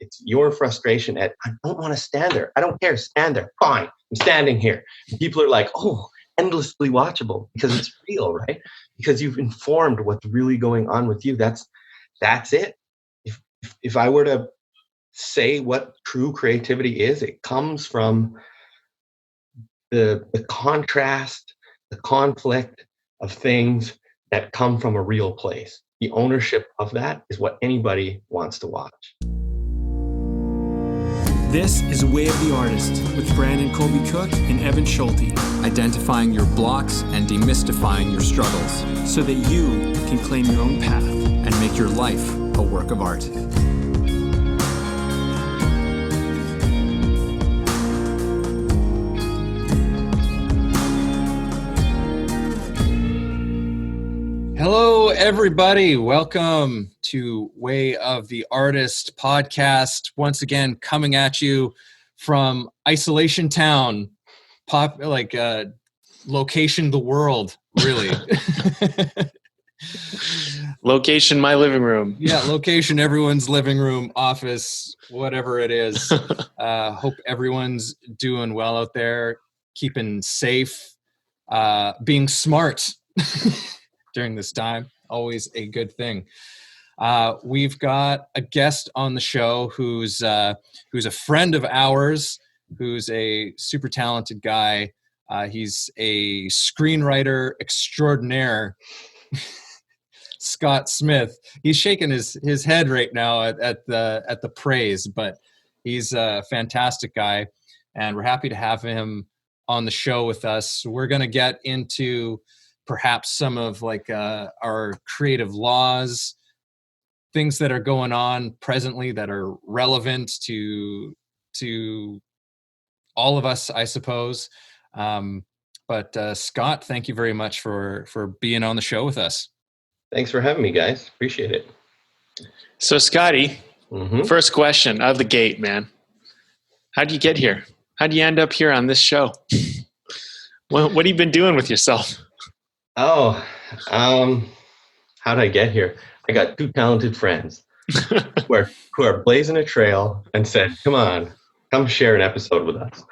It's your frustration at, I don't want to stand there. I don't care. Stand there. Fine. I'm standing here. And people are like, oh, endlessly watchable because it's real, right? Because you've informed what's really going on with you. That's it. If I were to say what true creativity is, it comes from the contrast, the conflict of things that come from a real place. The ownership of that is what anybody wants to watch. This is Way of the Artist with Brandon Colby Cook and Evan Schulte. Identifying your blocks and demystifying your struggles so that you can claim your own path and make your life a work of art. Hello, everybody. Welcome to Way of the Artist podcast. Once again, coming at you from Isolation Town, location the world, really. Location my living room. Yeah, location everyone's living room, office, whatever it is. Hope everyone's doing well out there, keeping safe, being smart. During this time, always a good thing. We've got a guest on the show who's a friend of ours, who's a super talented guy. He's a screenwriter extraordinaire, Scott Smith. He's shaking his head right now at the praise, but he's a fantastic guy, and we're happy to have him on the show with us. We're going to get into perhaps some of our creative laws, things that are going on presently that are relevant to all of us, I suppose. But Scott, thank you very much for being on the show with us. Thanks for having me, guys. Appreciate it. So Scotty, First question out of the gate, man. How'd you get here? How'd you end up here on this show? What have you been doing with yourself? Oh, how did I get here? I got two talented friends who are blazing a trail and said, come share an episode with us.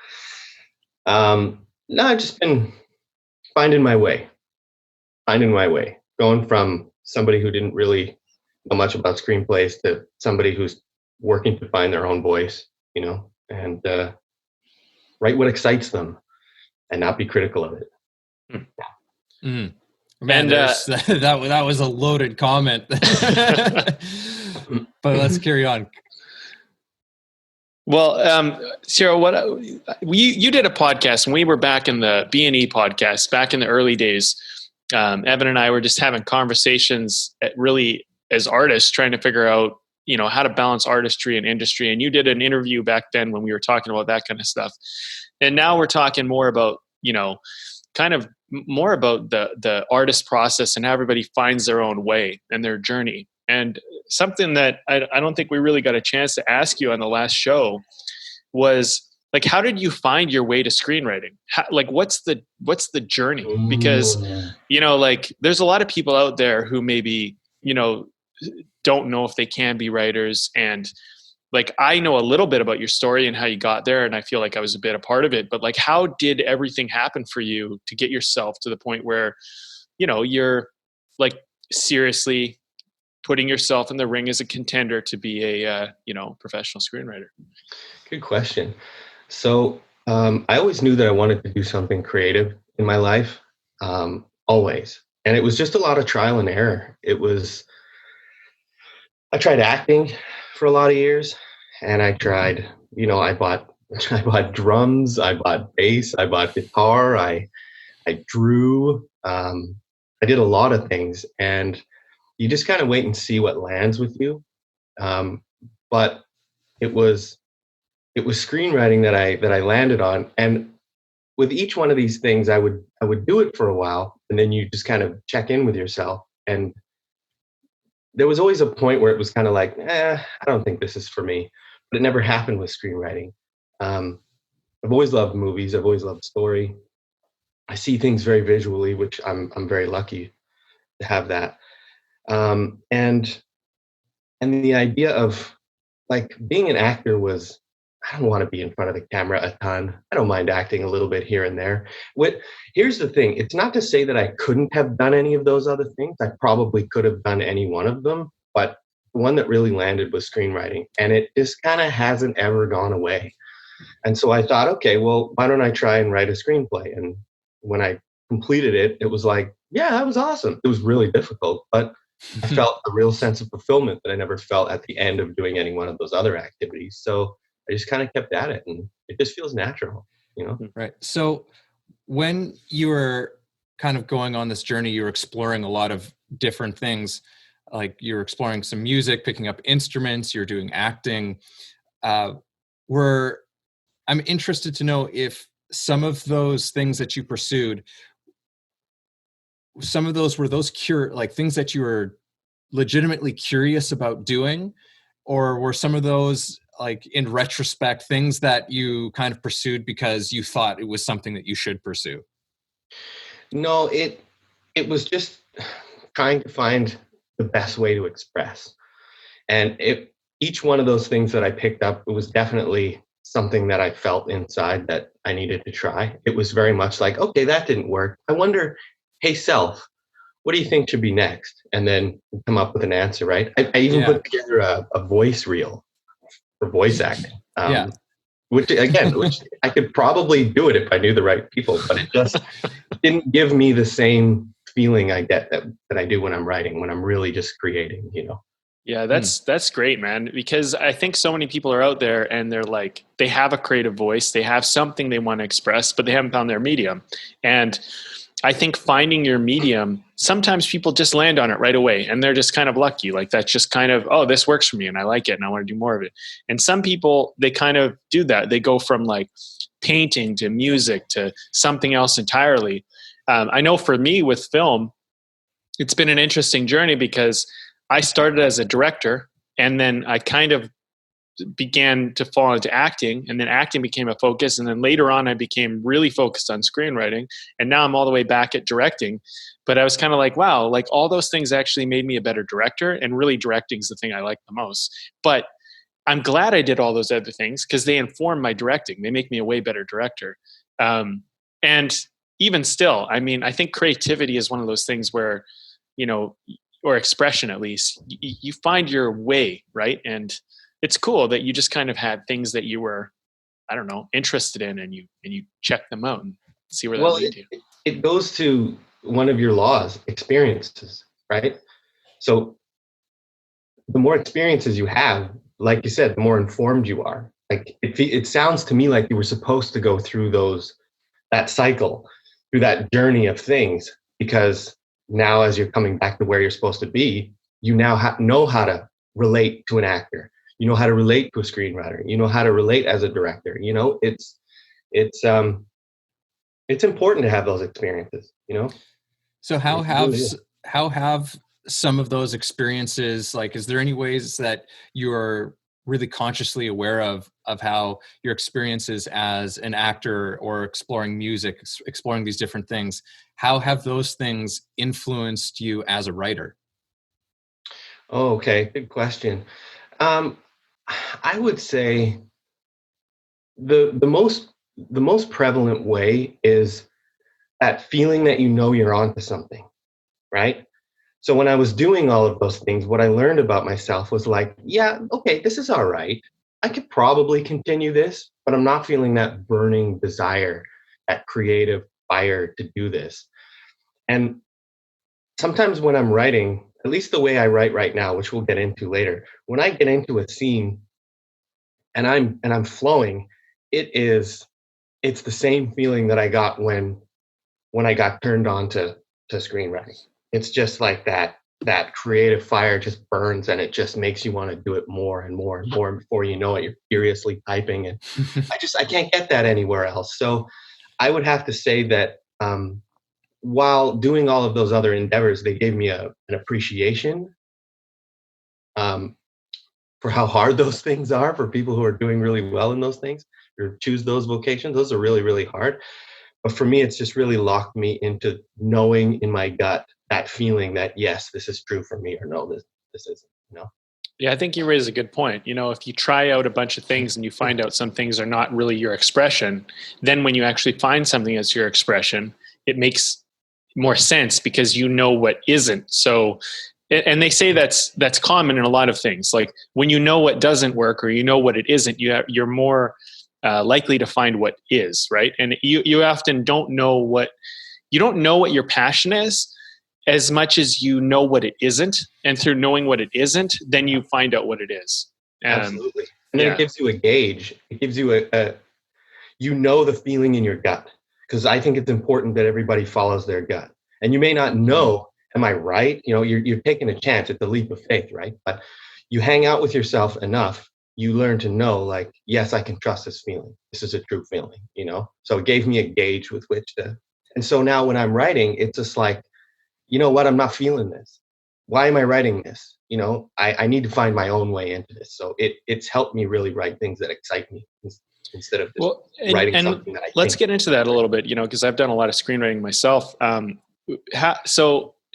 No, I've just been finding my way, going from somebody who didn't really know much about screenplays to somebody who's working to find their own voice, and write what excites them and not be critical of it. Mm. Man, that was a loaded comment. But let's carry on. Well, Cyril, you did a podcast, and we were back in the B&E podcast back in the early days. Evan and I were just having conversations really as artists, trying to figure out, how to balance artistry and industry. And you did an interview back then when we were talking about that kind of stuff. And now we're talking more about, kind of more about the artist process and how everybody finds their own way and their journey. And something that I don't think we really got a chance to ask you on the last show was, how did you find your way to screenwriting? What's the journey? Because, there's a lot of people out there who maybe, don't know if they can be writers. And I know a little bit about your story and how you got there, and I feel like I was a bit a part of it, but how did everything happen for you to get yourself to the point where, you're seriously putting yourself in the ring as a contender to be a, professional screenwriter? Good question. So, I always knew that I wanted to do something creative in my life, always. And it was just a lot of trial and error. I tried acting for a lot of years, and I tried, I bought drums, I bought bass, I bought guitar, I drew, I did a lot of things, and you just kind of wait and see what lands with you. But it was screenwriting that I landed on, and with each one of these things, I would do it for a while, and then you just kind of check in with yourself. And there was always a point where it was kind of I don't think this is for me, but it never happened with screenwriting. I've always loved movies. I've always loved story. I see things very visually, which I'm very lucky to have that. And the idea of like being an actor was, I don't want to be in front of the camera a ton. I don't mind acting a little bit here and there. Here's the thing. It's not to say that I couldn't have done any of those other things. I probably could have done any one of them, but the one that really landed was screenwriting, and it just kind of hasn't ever gone away. And so I thought, okay, well, why don't I try and write a screenplay? And when I completed it, it was like, yeah, that was awesome. It was really difficult, but I felt a real sense of fulfillment that I never felt at the end of doing any one of those other activities. So I just kind of kept at it, and it just feels natural, you know? Right. So when you were kind of going on this journey, you were exploring a lot of different things. Like you're exploring some music, picking up instruments, you're doing acting. I'm interested to know if some of those things that you pursued, some of those were those like things that you were legitimately curious about doing, or were some of those, like in retrospect, things that you kind of pursued because you thought it was something that you should pursue? No, it was just trying to find the best way to express. And each one of those things that I picked up, it was definitely something that I felt inside that I needed to try. It was very much like, okay, that didn't work. I wonder, hey, self, what do you think should be next? And then come up with an answer, right? I even put together a voice reel for voice acting. Which I could probably do it if I knew the right people, but it just didn't give me the same feeling I get that I do when I'm writing, when I'm really just creating, you know? Yeah, that's great, man. Because I think so many people are out there and they're like, they have a creative voice, they have something they want to express, but they haven't found their medium. And I think finding your medium, sometimes people just land on it right away and they're just kind of lucky. Like that's just kind of, oh, this works for me and I like it and I want to do more of it. And some people, they kind of do that. They go from like painting to music to something else entirely. I know for me with film, it's been an interesting journey because I started as a director and then I kind of began to fall into acting, and then acting became a focus. And then later on, I became really focused on screenwriting. And now I'm all the way back at directing. But I was kind of like, wow, like all those things actually made me a better director. And really directing is the thing I like the most. But I'm glad I did all those other things because they inform my directing. They make me a way better director. And even still, I mean, I think creativity is one of those things where, you know, or expression at least, you find your way, right? And it's cool that you just kind of had things that you were, I don't know, interested in, and you check them out and see where that leads you. It goes to one of your laws, experiences, right? So the more experiences you have, like you said, the more informed you are. Like it sounds to me like you were supposed to go through that cycle, through that journey of things, because now as you're coming back to where you're supposed to be, you now know how to relate to an actor. You know how to relate to a screenwriter. You know how to relate as a director. You know, it's important to have those experiences, you know? So how have some of those experiences, like, is there any ways that you're really consciously aware of how your experiences as an actor or exploring music, exploring these different things, how have those things influenced you as a writer? Oh, okay. Good question. I would say the most prevalent way is that feeling that you know you're onto something, right? So when I was doing all of those things, what I learned about myself was like, yeah, okay, this is all right. I could probably continue this, but I'm not feeling that burning desire, that creative fire to do this. And sometimes when I'm writing, at least the way I write right now, which we'll get into later, when I get into a scene and I'm flowing, it's the same feeling that I got when I got turned on to screenwriting. It's just like that creative fire just burns and it just makes you want to do it more and more and more. And before you know it, you're furiously typing, and I can't get that anywhere else. So I would have to say that while doing all of those other endeavors, they gave me an appreciation for how hard those things are for people who are doing really well in those things or choose those vocations. Those are really, really hard. But for me, it's just really locked me into knowing in my gut that feeling that, yes, this is true for me, or no, this isn't, you know? Yeah, I think you raise a good point. If you try out a bunch of things and you find out some things are not really your expression, then when you actually find something that's your expression, it makes more sense because you know what isn't. So, and they say that's common in a lot of things. Like when you know what doesn't work or you know what it isn't, you're more likely to find what is, right? And you often don't know what your passion is, as much as you know what it isn't. And through knowing what it isn't, then you find out what it is. Absolutely. And then it gives you a gauge. It gives you the feeling in your gut. Because I think it's important that everybody follows their gut. And you may not know, am I right? You're taking a chance. It's a leap of faith, right? But you hang out with yourself enough, you learn to know, like, yes, I can trust this feeling. This is a true feeling, So it gave me a gauge with which to. And so now when I'm writing, it's just like, you know what? I'm not feeling this. Why am I writing this? I need to find my own way into this. So it's helped me really write things that excite me instead of just writing something that I let's get into that a little bit, because I've done a lot of screenwriting myself. How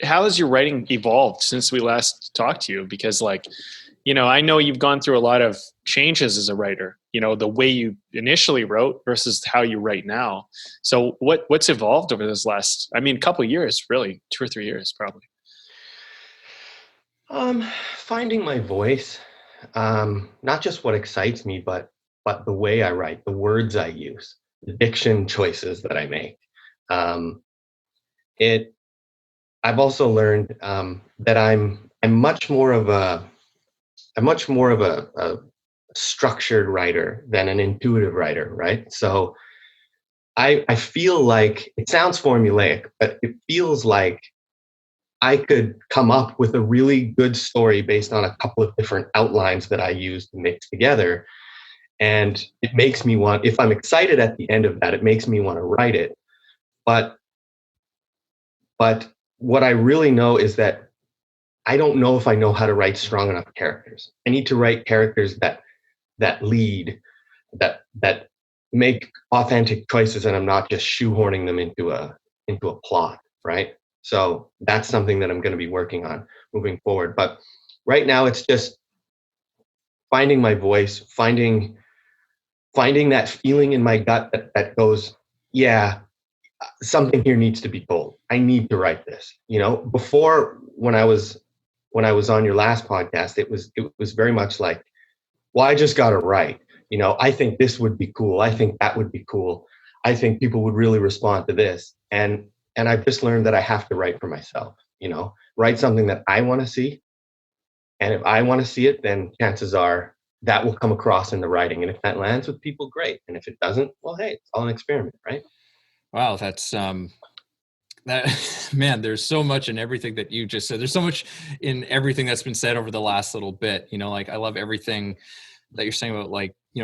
has your writing evolved since we last talked to you? Because I know you've gone through a lot of changes as a writer, the way you initially wrote versus how you write now. So what's evolved over this last, couple of years, really, 2 or 3 years, probably? Finding my voice, not just what excites me, but the way I write, the words I use, the diction choices that I make. I've also learned that I'm much more of a structured writer than an intuitive writer, right? So I feel like, it sounds formulaic, but it feels like I could come up with a really good story based on a couple of different outlines that I use to mix together. And it makes me want, if I'm excited at the end of that, it makes me want to write it. But what I really know is that I don't know if I know how to write strong enough characters. I need to write characters that lead, that make authentic choices, and I'm not just shoehorning them into a plot, right? So that's something that I'm going to be working on moving forward. But right now, it's just finding my voice, finding that feeling in my gut that goes, yeah, something here needs to be told. I need to write this. Before, when I was on your last podcast, it was very much like, well, I just got to write. I think this would be cool. I think that would be cool. I think people would really respond to this. And I've just learned that I have to write for myself, write something that I want to see. And if I want to see it, then chances are that will come across in the writing. And if that lands with people, great. And if it doesn't, well, hey, it's all an experiment, right? Wow, that's that, man, there's so much in everything that you just said. There's so much in everything that's been said over the last little bit. I love everything that you're saying about,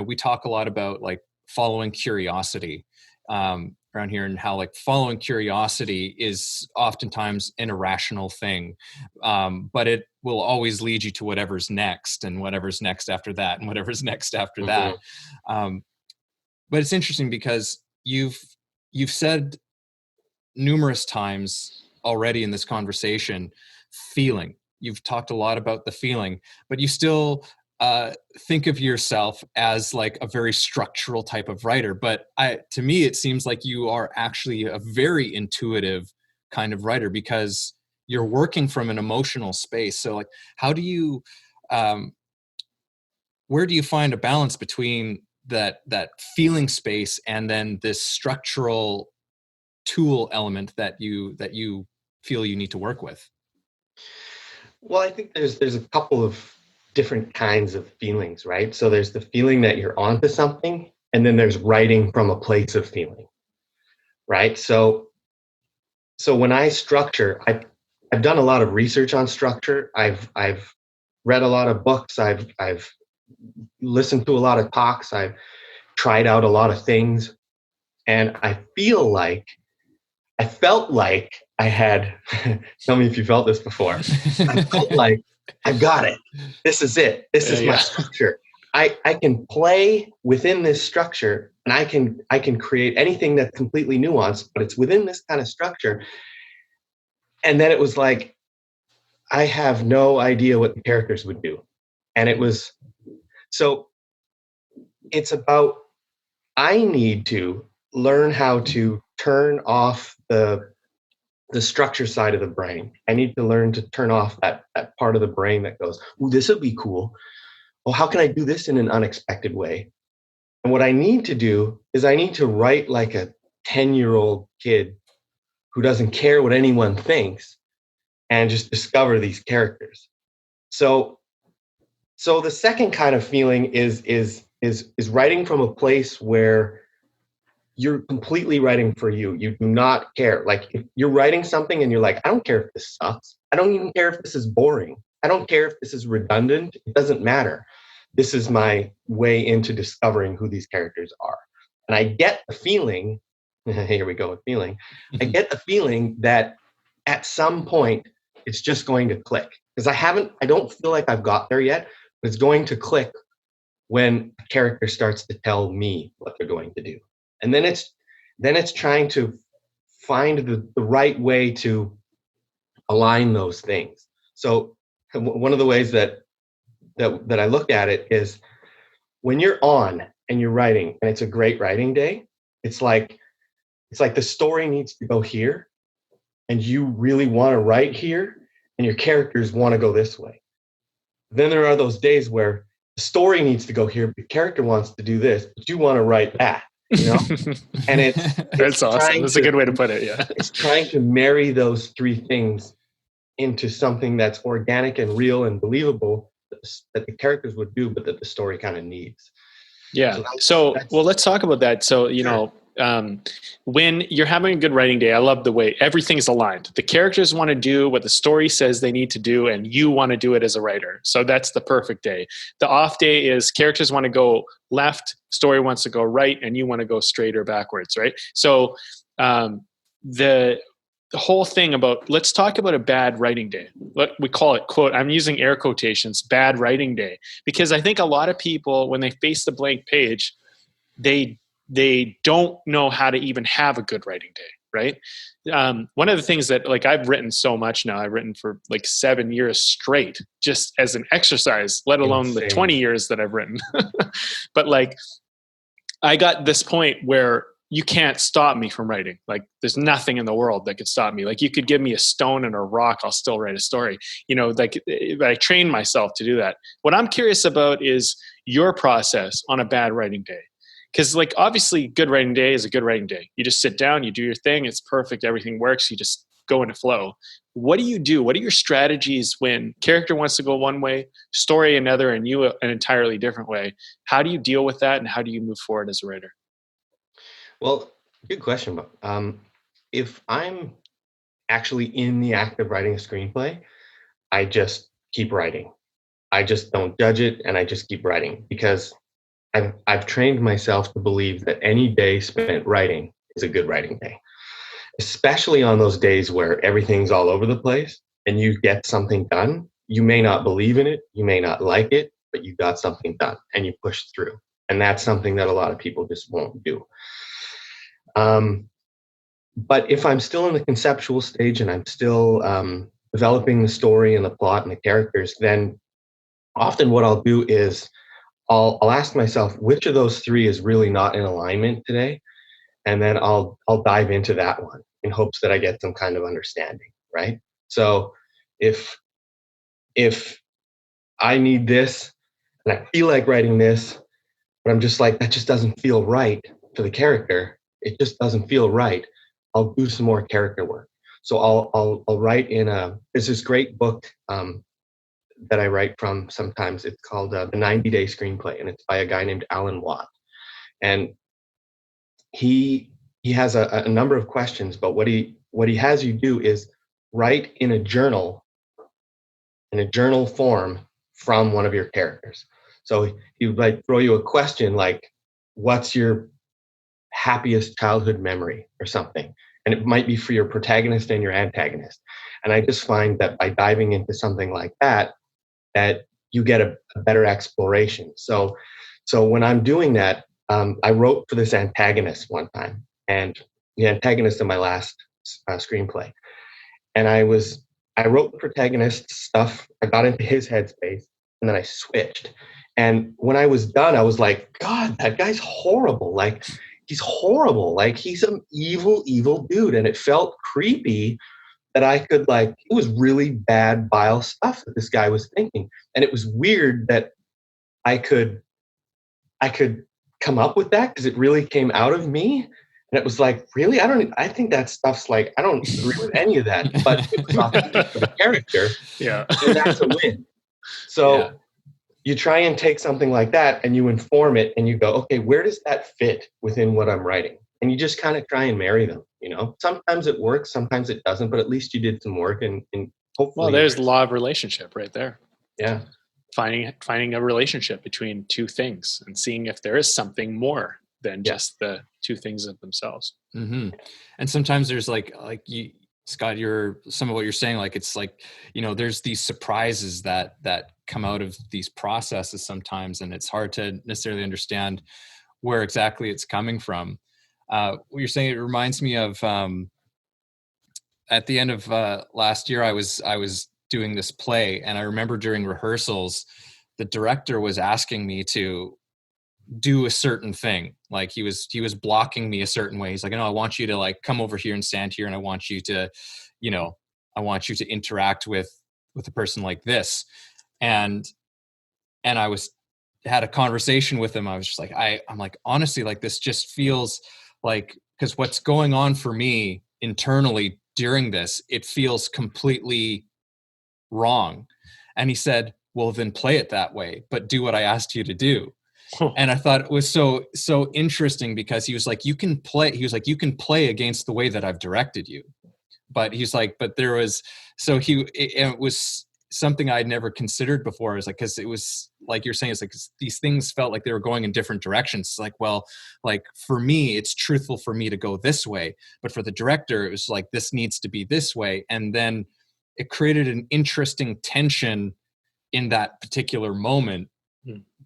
we talk a lot about following curiosity around here, and how following curiosity is oftentimes an irrational thing, but it will always lead you to whatever's next, and whatever's next after that, and whatever's next after that. But it's interesting because you've said numerous times already in this conversation, feeling. You've talked a lot about the feeling, but you still think of yourself as a very structural type of writer. But to me, it seems like you are actually a very intuitive kind of writer, because you're working from an emotional space. So how do you, where do you find a balance between that feeling space and then this structural tool element that you feel you need to work with? Well, I think there's a couple of different kinds of feelings, right? So there's the feeling that you're onto something, and then there's writing from a place of feeling, right? So when I structure, I've done a lot of research on structure. I've read a lot of books. I've listened to a lot of talks. I've tried out a lot of things, and I felt like I had, tell me if you felt this before. I felt like, I've got it. This is it. This is my structure. I can play within this structure, and I can create anything that's completely nuanced, but it's within this kind of structure. And then it was like, I have no idea what the characters would do. And so it's about, I need to learn how to turn off the structure side of the brain. I need to learn to turn off that part of the brain that goes, "Ooh, this would be cool. Well, how can I do this in an unexpected way?" And what I need to do is I need to write like a 10-year-old kid who doesn't care what anyone thinks and just discover these characters. So the second kind of feeling is writing from a place where you're completely writing for you. You do not care. Like if you're writing something and you're like, I don't care if this sucks. I don't even care if this is boring. I don't care if this is redundant. It doesn't matter. This is my way into discovering who these characters are. And I get the feeling, here we go with feeling. I get the feeling that at some point it's just going to click. Because I don't feel like I've got there yet, but it's going to click when a character starts to tell me what they're going to do. And then it's trying to find the right way to align those things. So one of the ways that I look at it is when you're on and you're writing and it's a great writing day, it's like the story needs to go here and you really want to write here and your characters want to go this way. Then there are those days where the story needs to go here, but the character wants to do this, but you want to write that. You know, and that's awesome. That's a good way to put it. Yeah, it's trying to marry those three things into something that's organic and real and believable that the characters would do, but that the story kind of needs. Yeah. So let's talk about that. So, you know, when you're having a good writing day, I love the way everything's aligned. The characters want to do what the story says they need to do, and you want to do it as a writer. So that's the perfect day. The off day is characters want to go left, story wants to go right, and you want to go straight or backwards, right? So the whole thing about, let's talk about a bad writing day. We call it, quote, I'm using air quotations, bad writing day, because I think a lot of people, when they face the blank page, they don't know how to even have a good writing day, right? One of the things that, like, I've written so much now, I've written for like 7 years straight, just as an exercise, let alone the 20 years that I've written. But like, I got this point where you can't stop me from writing. Like, there's nothing in the world that could stop me. Like, you could give me a stone and a rock, I'll still write a story. You know, like, I trained myself to do that. What I'm curious about is your process on a bad writing day. Because, like, obviously good writing day is a good writing day. You just sit down, you do your thing, it's perfect, everything works, you just go into flow. What do you do? What are your strategies when character wants to go one way, story another, and you an entirely different way? How do you deal with that, and how do you move forward as a writer? Well, good question, Bob. If I'm actually in the act of writing a screenplay, I just keep writing. I just don't judge it, and I just keep writing, because I've trained myself to believe that any day spent writing is a good writing day, especially on those days where everything's all over the place and you get something done. You may not believe in it, you may not like it, but you got something done and you pushed through. And that's something that a lot of people just won't do. But if I'm still in the conceptual stage and I'm still developing the story and the plot and the characters, then often what I'll do is I'll ask myself, which of those three is really not in alignment today? And then I'll dive into that one in hopes that I get some kind of understanding, right? So if I need this and I feel like writing this, but I'm just like, that just doesn't feel right for the character, it just doesn't feel right, I'll do some more character work. So I'll write there's this great book that I write from sometimes. It's called The 90-Day Screenplay, and it's by a guy named Alan Watt. And he has a number of questions, but what he has you do is write in a journal form from one of your characters. So he would throw you a question like, what's your happiest childhood memory or something? And it might be for your protagonist and your antagonist. And I just find that by diving into something like that you get a better exploration. So when I'm doing that, I wrote for this antagonist one time, and the antagonist in my last screenplay. And I wrote the protagonist stuff. I got into his headspace, and then I switched. And when I was done, I was like, God, that guy's horrible. Like, he's horrible. Like, he's an evil, evil dude. And it felt creepy that I could, like, it was really bad, vile stuff that this guy was thinking. And it was weird that I could come up with that because it really came out of me. And it was like, really? I think that stuff's like, I don't agree with any of that, but it was authentic for the character. Yeah. And that's a win. So Yeah. you try and take something like that and you inform it and you go, okay, where does that fit within what I'm writing? And you just kind of try and marry them, you know? Sometimes it works, sometimes it doesn't, but at least you did some work and hopefully. Well, there's the law of relationship right there. Yeah. Finding a relationship between two things and seeing if there is something more than just the two things of themselves. Mm-hmm. And sometimes there's like you, Scott, some of what you're saying, like, it's like, you know, there's these surprises that come out of these processes sometimes, and it's hard to necessarily understand where exactly it's coming from. What you're saying, it reminds me of at the end of last year, I was doing this play, and I remember during rehearsals, the director was asking me to do a certain thing. Like, he was blocking me a certain way. He's like, no, I want you to, like, come over here and stand here, and I want you to, you know, I want you to interact with a person like this. And I had a conversation with him. I was just like, I'm like, honestly, like, this just feels like, because what's going on for me internally during this, it feels completely wrong. And he said, well, then play it that way, but do what I asked you to do. And I thought it was so interesting, because he was like, you can play against the way that I've directed you. But he's like, but there was, it was something I'd never considered before. It was like, because it was like you're saying, it's like these things felt like they were going in different directions. It's like, well, like, for me, it's truthful for me to go this way, but for the director, it was like, this needs to be this way. And then it created an interesting tension in that particular moment,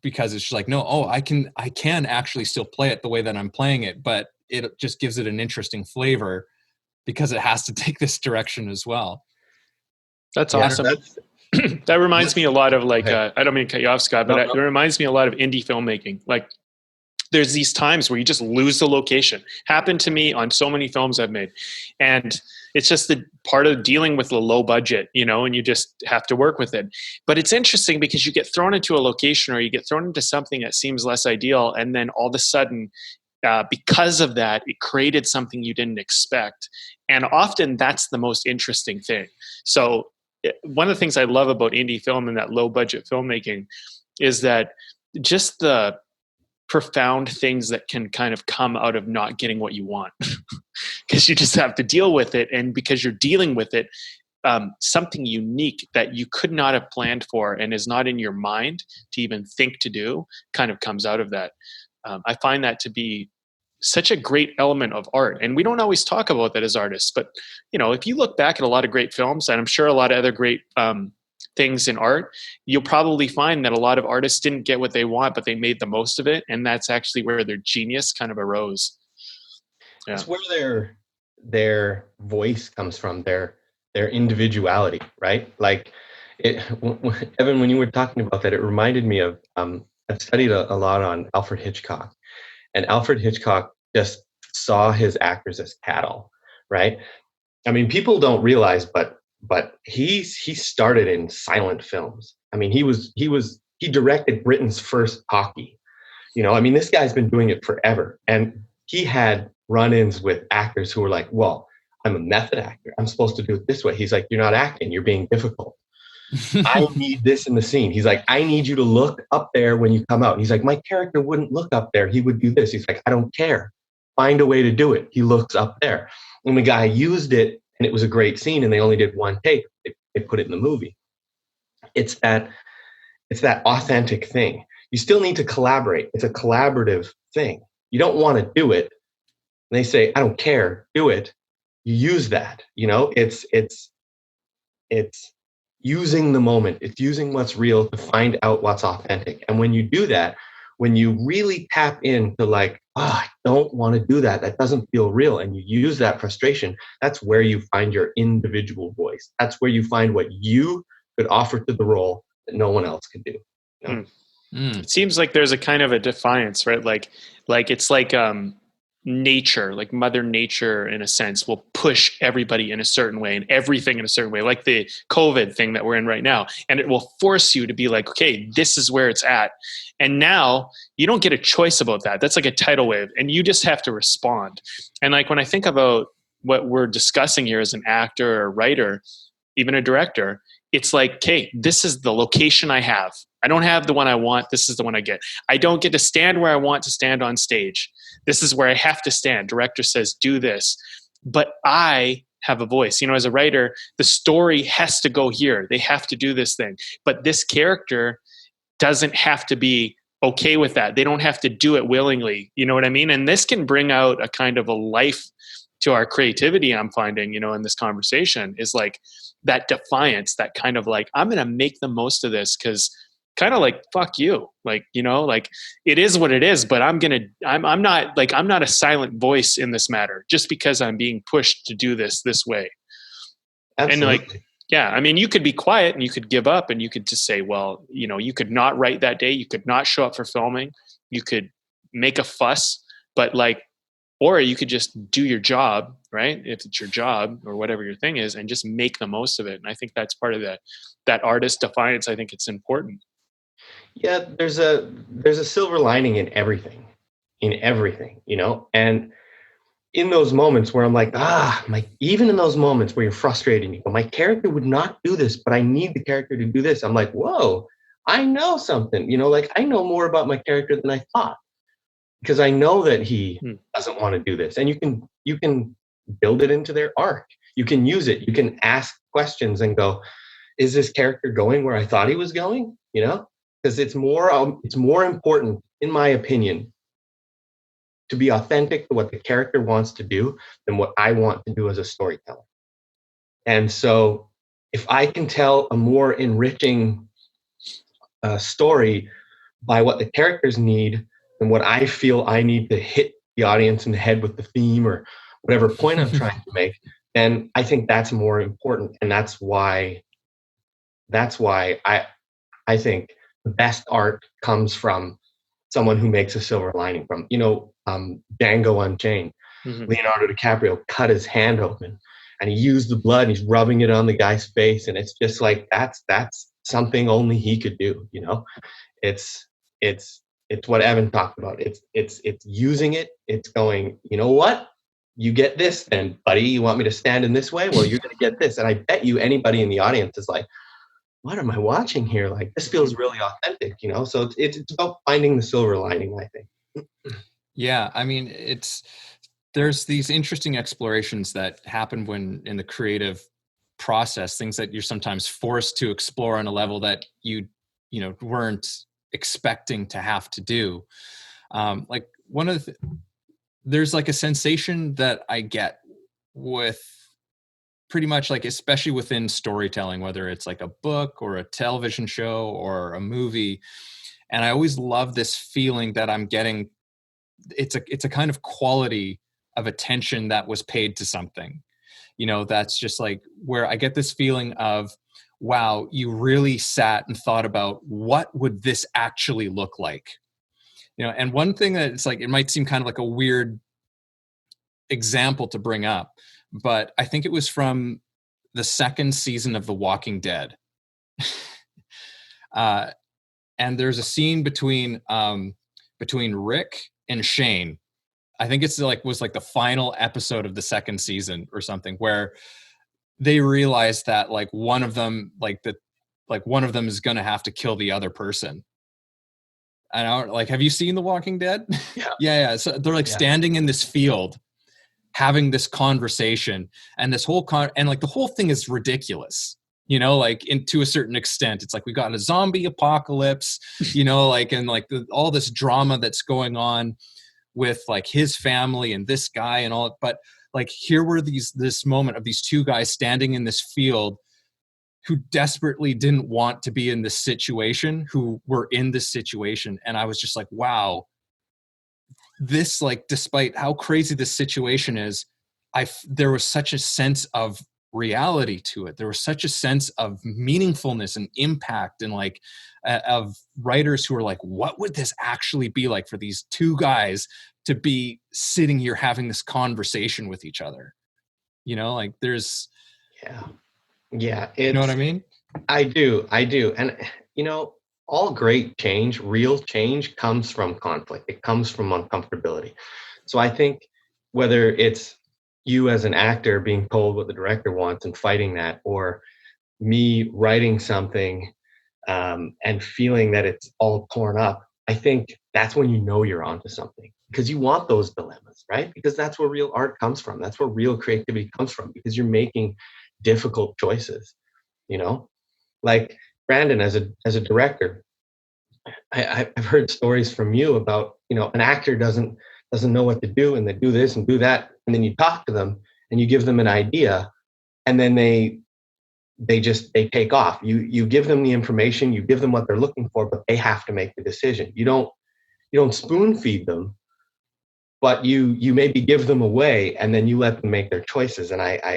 because it's just like, no, I can actually still play it the way that I'm playing it, but it just gives it an interesting flavor because it has to take this direction as well. That's awesome. That reminds me a lot of, like, I don't mean to cut you off, Scott, but it reminds me a lot of indie filmmaking. Like, there's these times where you just lose the location. Happened to me on so many films I've made. And it's just the part of dealing with the low budget, you know, and you just have to work with it. But it's interesting because you get thrown into a location, or you get thrown into something that seems less ideal. And then all of a sudden, because of that, it created something you didn't expect. And often that's the most interesting thing. So one of the things I love about indie film and that low budget filmmaking is that just the profound things that can kind of come out of not getting what you want, because you just have to deal with it. And because you're dealing with it, something unique that you could not have planned for and is not in your mind to even think to do kind of comes out of that. I find that to be such a great element of art. And we don't always talk about that as artists, but, you know, if you look back at a lot of great films, and I'm sure a lot of other great things in art, you'll probably find that a lot of artists didn't get what they want, but they made the most of it. And that's actually where their genius kind of arose. Yeah. It's where their voice comes from, their individuality, right? Like, Evan, when you were talking about that, it reminded me of, I've studied a lot on Alfred Hitchcock, and Alfred Hitchcock just saw his actors as cattle, right? I mean, people don't realize, but he started in silent films. I mean, he directed Britain's first talkie. You know, I mean, this guy's been doing it forever, and he had run-ins with actors who were like, well, I'm a method actor, I'm supposed to do it this way. He's like, you're not acting, you're being difficult. I need this in the scene. He's like, I need you to look up there when you come out. He's like, my character wouldn't look up there, he would do this. He's like, I don't care, find a way to do it. He looks up there. And the guy used it, and it was a great scene, and they only did one take. They put it in the movie. It's that authentic thing. You still need to collaborate. It's a collaborative thing. You don't want to do it, and they say, I don't care, do it. You use that, you know, it's using the moment. It's using what's real to find out what's authentic. And when you do that, when you really tap into, like, I don't want to do that, that doesn't feel real, and you use that frustration, that's where you find your individual voice. That's where you find what you could offer to the role that no one else could do. You know? It seems like there's a kind of a defiance, right? Like it's like nature, like Mother Nature, in a sense, will push everybody in a certain way and everything in a certain way, like the COVID thing that we're in right now. And it will force you to be like, okay, this is where it's at. And now you don't get a choice about that. That's like a tidal wave, and you just have to respond. And like when I think about what we're discussing here as an actor or a writer, even a director, it's like, okay, this is the location I have. I don't have the one I want. This is the one I get. I don't get to stand where I want to stand on stage. This is where I have to stand. Director says, do this. But I have a voice. You know, as a writer, the story has to go here. They have to do this thing. But this character doesn't have to be okay with that. They don't have to do it willingly. You know what I mean? And this can bring out a kind of a life to our creativity, I'm finding, you know, in this conversation, is like that defiance, that kind of like, I'm going to make the most of this, because kind of like, fuck you. Like, you know, like it is what it is, but I'm not a silent voice in this matter just because I'm being pushed to do this way. Absolutely. And like, yeah, I mean, you could be quiet and you could give up and you could just say, well, you know, you could not write that day. You could not show up for filming. You could make a fuss, but like, or you could just do your job, right? If it's your job or whatever your thing is, and just make the most of it. And I think that's part of that artist defiance. I think it's important. Yeah, there's a silver lining in everything, you know? And in those moments where I'm like, even in those moments where you're frustrated and you go, my character would not do this, but I need the character to do this. I'm like, whoa, I know something, you know, like I know more about my character than I thought, because I know that he doesn't want to do this. And you can build it into their arc. You can use it. You can ask questions and go, is this character going where I thought he was going? You know? Because it's more important, in my opinion, to be authentic to what the character wants to do than what I want to do as a storyteller. And so if I can tell a more enriching story by what the characters need than what I feel I need to hit the audience in the head with the theme or whatever point I'm trying to make, then I think that's more important. And that's why I think the best art comes from someone who makes a silver lining from, you know, Django Unchained. Mm-hmm. Leonardo DiCaprio cut his hand open and he used the blood and he's rubbing it on the guy's face. And it's just like, that's something only he could do. You know, it's what Evan talked about. It's using it. It's going, you know what? You get this then, buddy. You want me to stand in this way? Well, you're going to get this. And I bet you anybody in the audience is like, what am I watching here? Like, this feels really authentic, you know? So it's about finding the silver lining, I think. Yeah. I mean, there's these interesting explorations that happen when in the creative process, things that you're sometimes forced to explore on a level that you weren't expecting to have to do. Like one of there's like a sensation that I get with pretty much like, especially within storytelling, whether it's like a book or a television show or a movie. And I always love this feeling that I'm getting. It's a kind of quality of attention that was paid to something, you know, that's just like where I get this feeling of, wow, you really sat and thought about what would this actually look like, you know? And one thing that it's like, it might seem kind of like a weird example to bring up, but I think it was from the second season of The Walking Dead. And there's a scene between Rick and Shane. I think it's was the final episode of the second season or something, where they realize that one of them is going to have to kill the other person. I don't have you seen The Walking Dead? Yeah. Yeah. So they're standing in this field, having this conversation, and this whole the whole thing is ridiculous, you know, to a certain extent. It's like, we got a zombie apocalypse, you know, all this drama that's going on with his family and this guy and all, but here were this moment of these two guys standing in this field who desperately didn't want to be in this situation, who were in this situation. And I was just like, wow, this, despite how crazy this situation is, there was such a sense of reality to it. There was such a sense of meaningfulness and impact, and like of writers who were like, what would this actually be like for these two guys to be sitting here having this conversation with each other? You know, like there's, yeah, you know what I mean? I do. And, all great change, real change, comes from conflict. It comes from uncomfortability. So I think whether it's you as an actor being told what the director wants and fighting that, or me writing something and feeling that it's all torn up, I think that's when you know you're onto something, because you want those dilemmas, right? Because that's where real art comes from. That's where real creativity comes from, because you're making difficult choices, like Brandon, as a director, I've heard stories from you about, an actor doesn't know what to do, and they do this and do that, and then you talk to them and you give them an idea, and then they take off. You give them the information, you give them what they're looking for, but they have to make the decision. You don't spoon feed them, but you maybe give them away, and then you let them make their choices. And I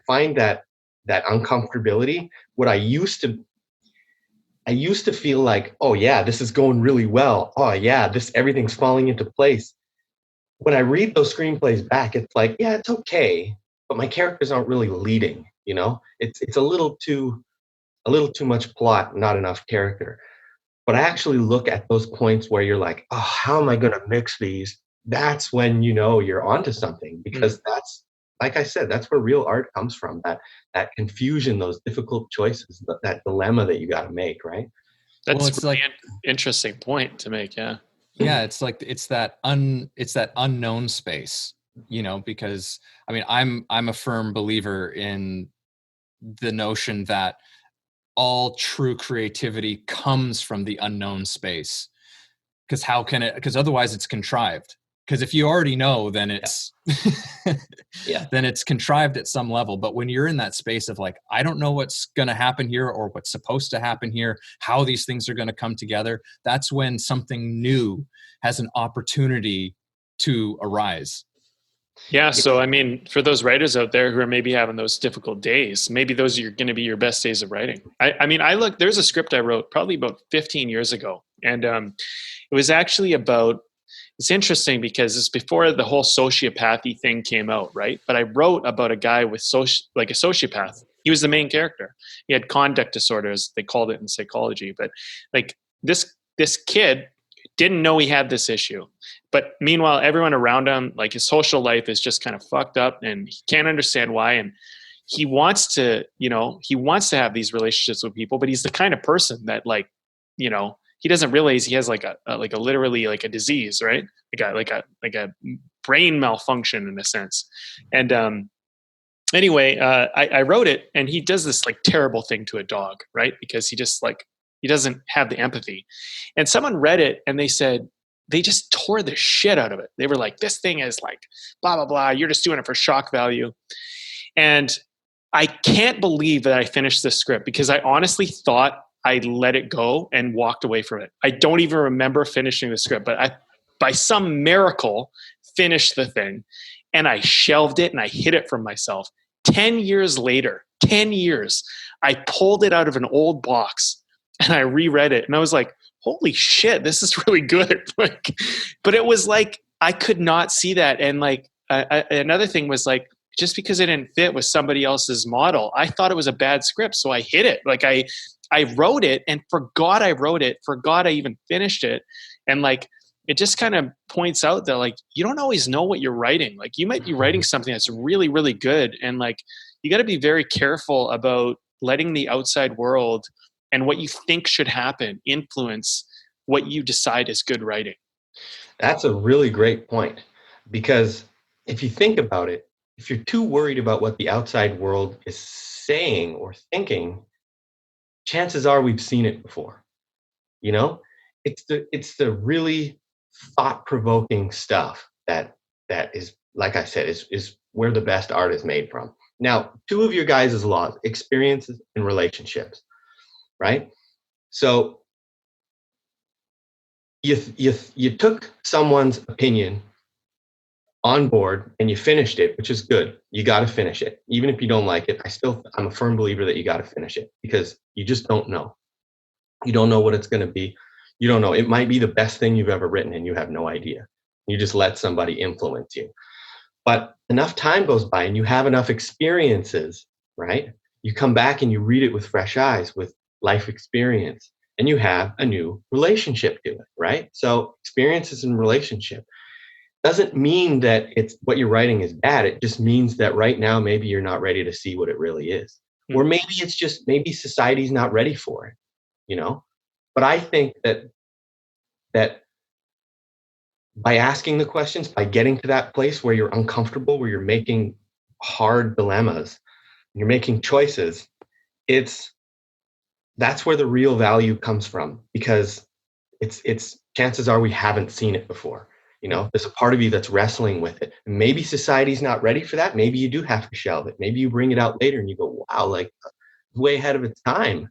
find that uncomfortability, what I used to feel like, oh yeah, this is going really well. Oh yeah, everything's falling into place. When I read those screenplays back, it's like, yeah, it's okay, but my characters aren't really leading. It's a little too much plot, not enough character. But I actually look at those points where you're like, oh, how am I going to mix these? That's when you're onto something, because that's, like I said, that's where real art comes from. That confusion, those difficult choices, that dilemma that you got to make, right? That's really an interesting point to make. Yeah. Yeah, it's like it's that unknown space, because I mean, I'm a firm believer in the notion that all true creativity comes from the unknown space. Because otherwise it's contrived. Because if you already know, then it's then it's contrived at some level. But when you're in that space of like, I don't know what's going to happen here or what's supposed to happen here, how these things are going to come together, that's when something new has an opportunity to arise. Yeah. So, I mean, for those writers out there who are maybe having those difficult days, maybe those are going to be your best days of writing. There's a script I wrote probably about 15 years ago. And it was actually it's interesting because it's before the whole sociopathy thing came out, right? But I wrote about a guy with a sociopath. He was the main character. He had conduct disorders, they called it in psychology. But like this kid didn't know he had this issue. But meanwhile, everyone around him, like his social life is just kind of fucked up, and he can't understand why. And he wants to have these relationships with people, but he's the kind of person that he doesn't realize he has like a literally like a disease, right? Like a brain malfunction in a sense. And anyway, I wrote it, and he does this like terrible thing to a dog, right? Because he doesn't have the empathy. And someone read it, and they said, they just tore the shit out of it. They were like, this thing is like blah, blah, blah. You're just doing it for shock value. And I can't believe that I finished this script, because I honestly thought I let it go and walked away from it. I don't even remember finishing the script, but I, by some miracle, finished the thing, and I shelved it and I hid it from myself. 10 years later, 10 years, I pulled it out of an old box and I reread it, and I was like, holy shit, this is really good. But it was like, I could not see that. And like, another thing was like, just because it didn't fit with somebody else's model, I thought it was a bad script. So I hid it. Like I wrote it and forgot I wrote it, forgot I even finished it. And like, it just kind of points out that like, you don't always know what you're writing. Like you might be writing something that's really, really good. And like, you got to be very careful about letting the outside world and what you think should happen influence what you decide is good writing. That's a really great point, because if you think about it, if you're too worried about what the outside world is saying or thinking, chances are we've seen it before. It's the really thought-provoking stuff that is, like I said, is where the best art is made from. Now, two of your guys' laws, experiences and relationships, right? So you took someone's opinion on board and you finished it, which is good. You got to finish it. Even if you don't like it, I'm a firm believer that you got to finish it, because you just don't know. You don't know what it's going to be. You don't know. It might be the best thing you've ever written and you have no idea. You just let somebody influence you. But enough time goes by and you have enough experiences, right? You come back and you read it with fresh eyes, with life experience, and you have a new relationship to it, right? So experiences in relationship doesn't mean that it's what you're writing is bad. It just means that right now, maybe you're not ready to see what it really is. Or maybe it's just, maybe society's not ready for it, you know? But I think that by asking the questions, by getting to that place where you're uncomfortable, where you're making hard dilemmas, you're making choices, that's where the real value comes from, because it's chances are we haven't seen it before. You know, there's a part of you that's wrestling with it. And maybe society's not ready for that. Maybe you do have to shelve it. Maybe you bring it out later and you go, wow, like way ahead of its time.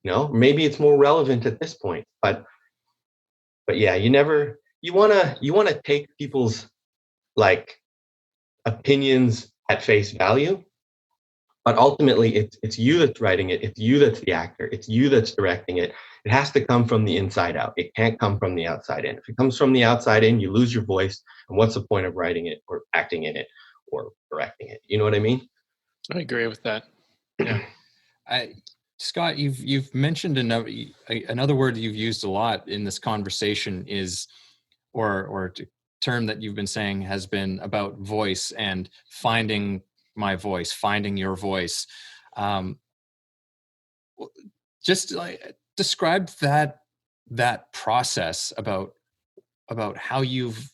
You know, maybe it's more relevant at this point. But yeah, you wanna take people's like opinions at face value. But ultimately, it's you that's writing it. It's you that's the actor. It's you that's directing it. It has to come from the inside out. It can't come from the outside in. If it comes from the outside in, you lose your voice. And what's the point of writing it or acting in it or directing it? You know what I mean? I agree with that. Yeah. Scott, you've mentioned another word you've used a lot in this conversation is, or term that you've been saying has been about voice and finding my voice, finding your voice. Just like describe that process about how you've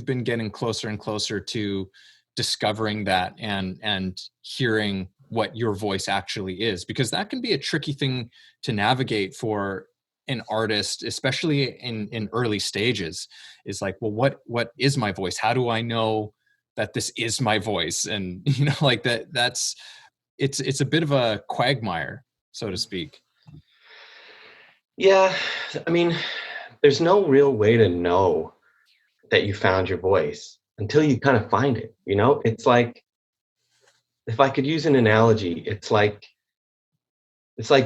been getting closer and closer to discovering that and hearing what your voice actually is, because that can be a tricky thing to navigate for an artist, especially in early stages. Is like, well, what is my voice? How do I know that this is my voice? And you know, like it's a bit of a quagmire, so to speak. Yeah, I mean, there's no real way to know that you found your voice until you kind of find it. You know, it's like, if I could use an analogy, it's like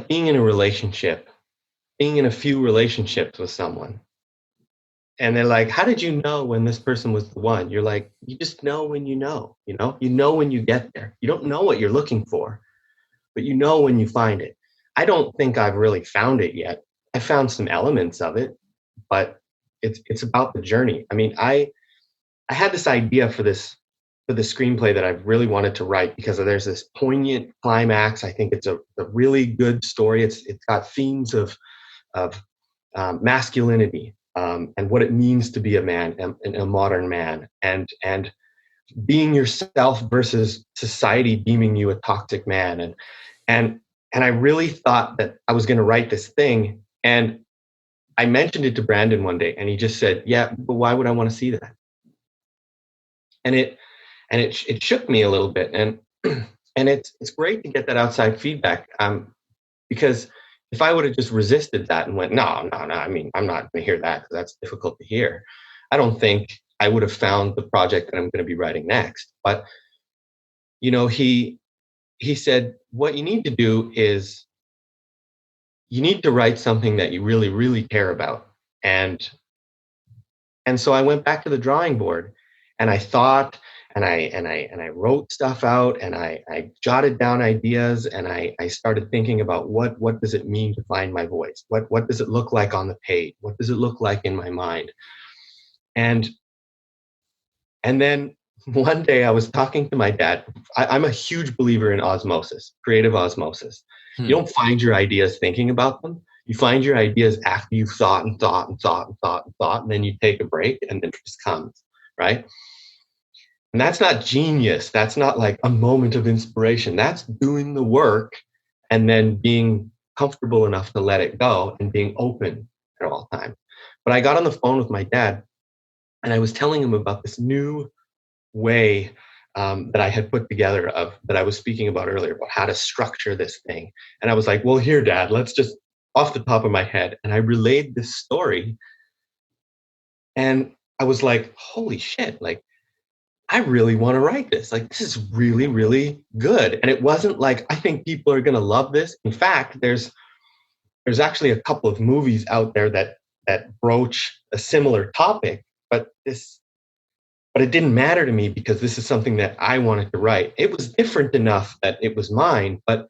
being in a relationship, being in a few relationships with someone. And they're like, how did you know when this person was the one? You're like, you just know when you know, you know when you get there. You don't know what you're looking for, but you know when you find it. I don't think I've really found it yet. I found some elements of it, but it's about the journey. I mean, I had this idea for the screenplay that I really wanted to write, because there's this poignant climax. I think it's a really good story. It's got themes of masculinity, and what it means to be a man, and a modern man, and being yourself versus society deeming you a toxic man. And I really thought that I was going to write this thing. And I mentioned it to Brandon one day, and he just said, yeah, but why would I want to see that? And it shook me a little bit. And and it's great to get that outside feedback, because if I would have just resisted that and went, no, I mean, I'm not going to hear that, because that's difficult to hear, I don't think I would have found the project that I'm going to be writing next. But, you know, he said, what you need to do is you need to write something that you really, really care about. And so I went back to the drawing board, and I thought, and I wrote stuff out, and I jotted down ideas, and I started thinking about what does it mean to find my voice? What does it look like on the page? What does it look like in my mind? And then one day I was talking to my dad. I'm a huge believer in osmosis, creative osmosis. You don't find your ideas thinking about them. You find your ideas after you've thought and thought and thought and thought and thought, and then you take a break, and then it just comes, right? And that's not genius. That's not like a moment of inspiration. That's doing the work and then being comfortable enough to let it go and being open at all times. But I got on the phone with my dad, and I was telling him about this new way that I had put together, that I was speaking about earlier, about how to structure this thing. And I was like, well, here, Dad, let's just, off the top of my head. And I relayed this story. And I was like, holy shit, like, I really want to write this. Like, this is really, really good. And it wasn't like, I think people are going to love this. In fact, there's actually a couple of movies out there that broach a similar topic, but it didn't matter to me because this is something that I wanted to write. It was different enough that it was mine, but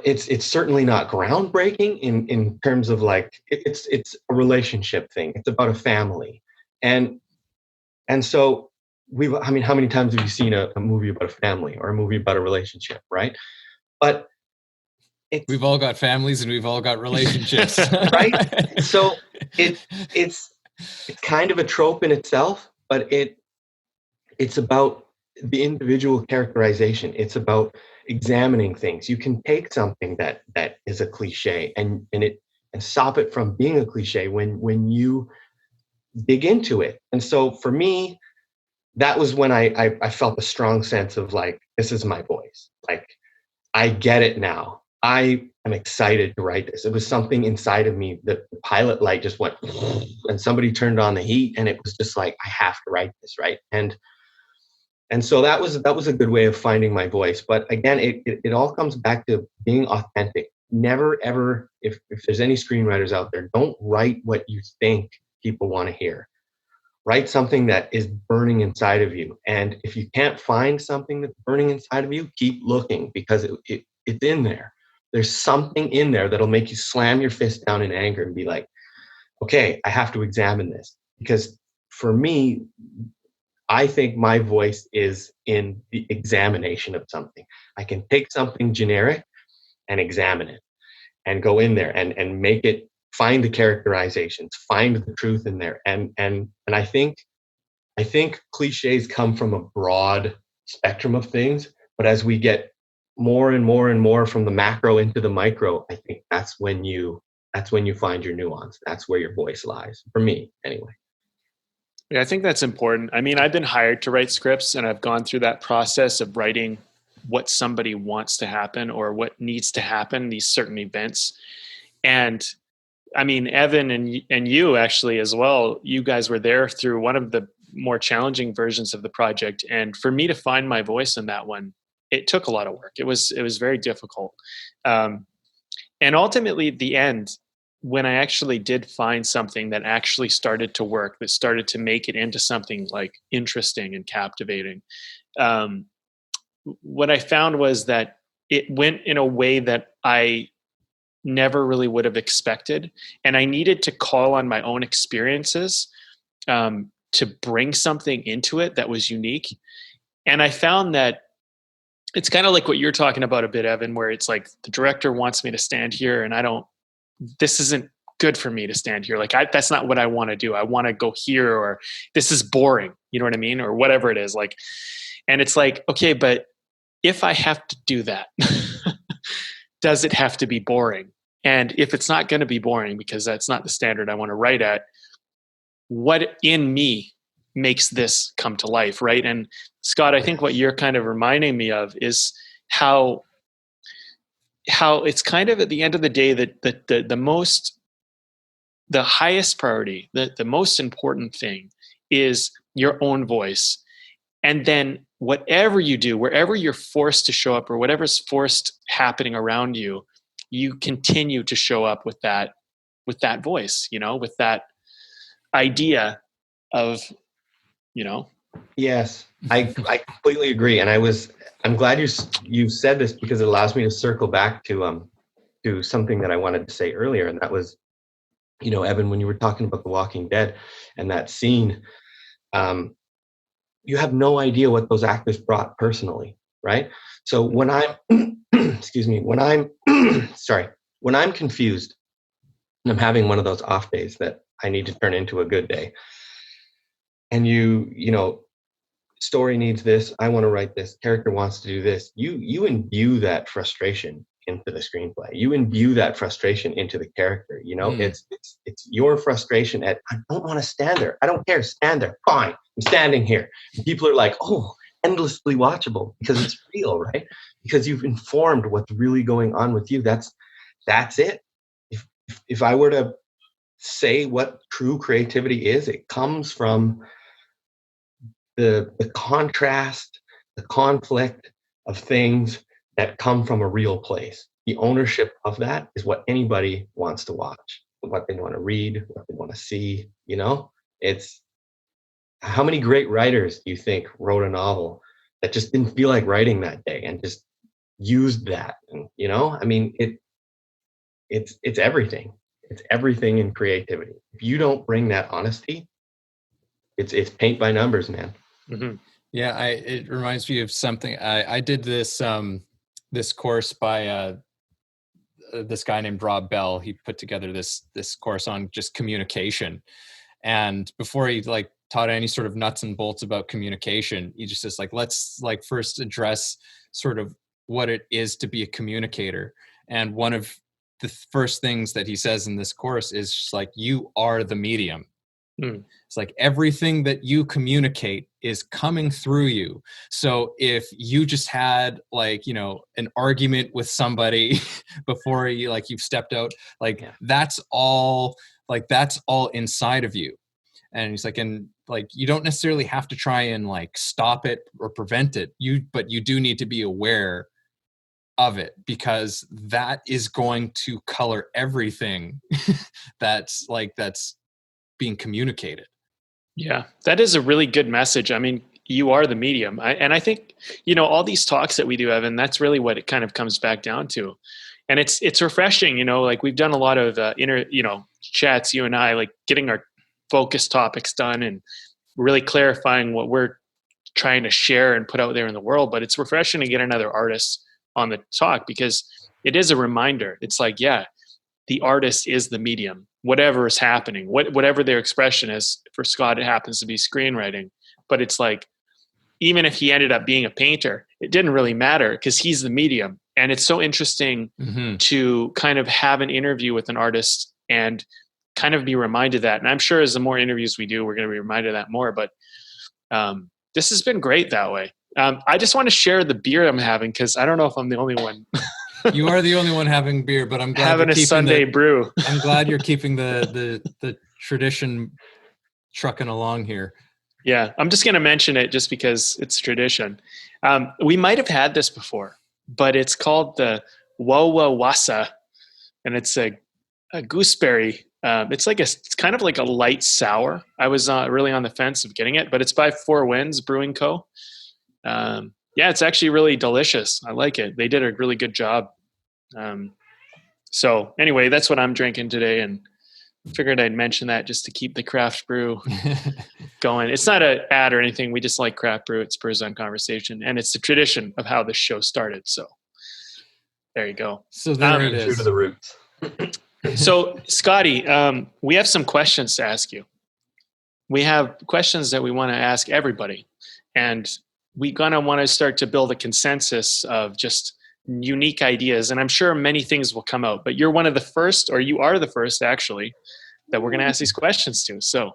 it's certainly not groundbreaking in terms of like it's a relationship thing. It's about a family. And so I mean, how many times have you seen a movie about a family or a movie about a relationship, right? But we've all got families and we've all got relationships. Right? So it's kind of a trope in itself, but it's about the individual characterization. It's about examining things. You can take something that is a cliche and stop it from being a cliche when you dig into it. And so for me, that was when I felt a strong sense of like, this is my voice. Like, I get it now. I am excited to write this. It was something inside of me that the pilot light just went and somebody turned on the heat and it was just like, I have to write this, right? And so that was a good way of finding my voice. But again, it all comes back to being authentic. Never, ever, if there's any screenwriters out there, don't write what you think people want to hear. Write something that is burning inside of you. And if you can't find something that's burning inside of you, keep looking because it's in there. There's something in there that'll make you slam your fist down in anger and be like, okay, I have to examine this. Because for me, I think my voice is in the examination of something. I can take something generic and examine it and go in there and make it, find the characterizations, find the truth in there. And I think cliches come from a broad spectrum of things, but as we get more and more and more from the macro into the micro, I think that's when you find your nuance. That's where your voice lies, for me anyway. Yeah, I think that's important. I mean, I've been hired to write scripts and I've gone through that process of writing what somebody wants to happen or what needs to happen, these certain events. And I mean, Evan and you actually as well, you guys were there through one of the more challenging versions of the project. And for me to find my voice in that one, it took a lot of work. It was very difficult. And ultimately at the end, when I actually did find something that actually started to work, that started to make it into something like interesting and captivating, what I found was that it went in a way that I never really would have expected. And I needed to call on my own experiences to bring something into it that was unique. And I found that it's kind of like what you're talking about a bit, Evan, where it's like the director wants me to stand here and this isn't good for me to stand here. Like that's not what I want to do. I want to go here, or this is boring. You know what I mean? Or whatever it is like. And it's like, okay, but if I have to do that, does it have to be boring? And if it's not going to be boring because that's not the standard I want to write at, what in me makes this come to life, right? And Scott, I think what you're kind of reminding me of is how it's kind of at the end of the day that the highest priority, the most important thing is your own voice. And then whatever you do, wherever you're forced to show up or whatever's forced happening around you, you continue to show up with that voice, with that idea of, Yes, I completely agree. And I'm glad you said this because it allows me to circle back to something that I wanted to say earlier. And that was, Evan, when you were talking about The Walking Dead and that scene, you have no idea what those actors brought personally, right? So when I'm, excuse me, when I'm confused and I'm having one of those off days that I need to turn into a good day, and story needs this, I want to write this, character wants to do this, you imbue that frustration into the screenplay. You imbue that frustration into the character. It's your frustration at, I don't want to stand there. I don't care. Stand there. Fine. I'm standing here. And people are like, oh, endlessly watchable because it's real, right? Because you've informed what's really going on with you. That's it. If I were to say what true creativity is, it comes from the contrast, the conflict of things that come from a real place. The ownership of that is what anybody wants to watch, what they want to read, what they want to see. It's how many great writers do you think wrote a novel that just didn't feel like writing that day and just used that? And I mean, it's everything. It's everything in creativity. If you don't bring that honesty, it's paint by numbers, man. Mm-hmm. Yeah, it reminds me of something. I did this this course by this guy named Rob Bell. He put together this course on just communication, and before he taught any sort of nuts and bolts about communication, he just says let's first address sort of what it is to be a communicator. And one of the first things that he says in this course is just you are the medium. It's everything that you communicate is coming through you. So if you just had an argument with somebody before you've stepped out, that's all inside of you. And he's you don't necessarily have to try and stop it or prevent it. But you do need to be aware of it, because that is going to color everything that's being communicated. Yeah, that is a really good message. I mean, you are the medium. And I think, all these talks that we do, Evan, that's really what it kind of comes back down to. And it's refreshing, we've done a lot of chats, you and I, getting our focus topics done and really clarifying what we're trying to share and put out there in the world. But it's refreshing to get another artist on the talk, because it is a reminder. It's the artist is the medium, whatever is happening, whatever their expression is. For Scott, it happens to be screenwriting, but it's even if he ended up being a painter, it didn't really matter because he's the medium. And it's so interesting to kind of have an interview with an artist and kind of be reminded of that. And I'm sure as the more interviews we do, we're going to be reminded of that more, but this has been great that way. I just want to share the beer I'm having, because I don't know if I'm the only one. You are the only one having beer, but I'm glad having a Sunday brew. I'm glad you're keeping the tradition trucking along here. Yeah, I'm just going to mention it just because it's tradition. We might have had this before, but it's called the WOTA, and it's a gooseberry. It's kind of like a light sour. I was really on the fence of getting it, but it's by Four Winds Brewing Co. Yeah, it's actually really delicious. I like it. They did a really good job. So anyway, that's what I'm drinking today, and figured I'd mention that just to keep the craft brew going. It's not an ad or anything. We just like craft brew. It spurs on conversation, and it's the tradition of how this show started. So there you go. So there it is. True to the roots. So Scotty, we have some questions to ask you. We have questions that we want to ask everybody, and we're going to want to start to build a consensus of just unique ideas. And I'm sure many things will come out, but you're one of the first, or you are the first actually, that we're going to ask these questions to. So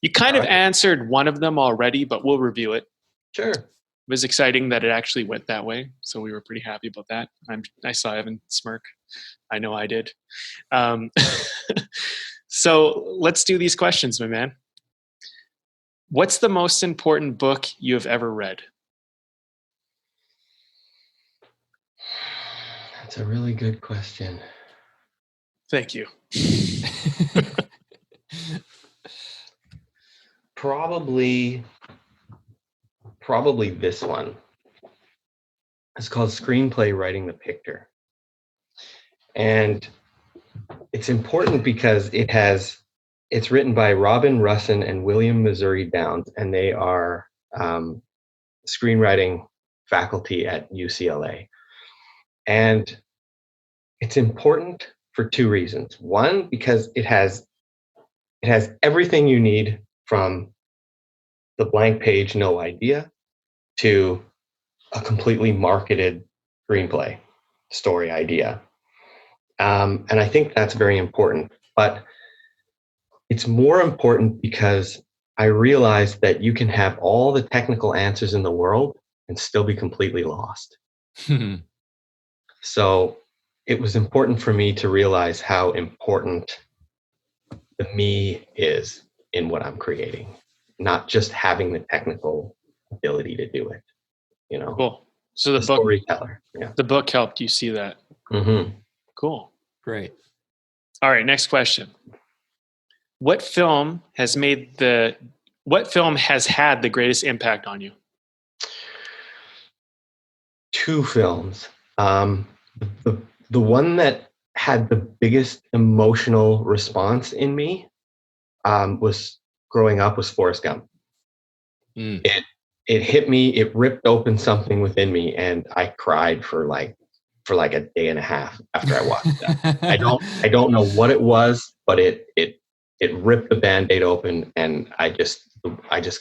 you kind of answered one of them already, but we'll review it. Sure. It was exciting that it actually went that way. So we were pretty happy about that. I saw Evan smirk. I know I did. So let's do these questions, my man. What's the most important book you have ever read? That's a really good question. Thank you. Probably this one. It's called Screenplay Writing the Picture. And it's important because it's written by Robin Russin and William Missouri Downs, and they are screenwriting faculty at UCLA. And it's important for two reasons. One, because it has everything you need, from the blank page, no idea, to a completely marketed screenplay story idea. And I think that's very important. But it's more important because I realized that you can have all the technical answers in the world and still be completely lost. So it was important for me to realize how important the me is in what I'm creating, not just having the technical ability to do it. You know, Cool. So the book, storyteller. Yeah. the book helped you see that. Mm-hmm. Cool. Great. All right. Next question. What film has had the greatest impact on you? Two films. The one that had the biggest emotional response in me was growing up was Forrest Gump. It hit me. It ripped open something within me, and I cried for like a day and a half after I watched that. I don't know what it was, but it ripped the Band-Aid open, and I just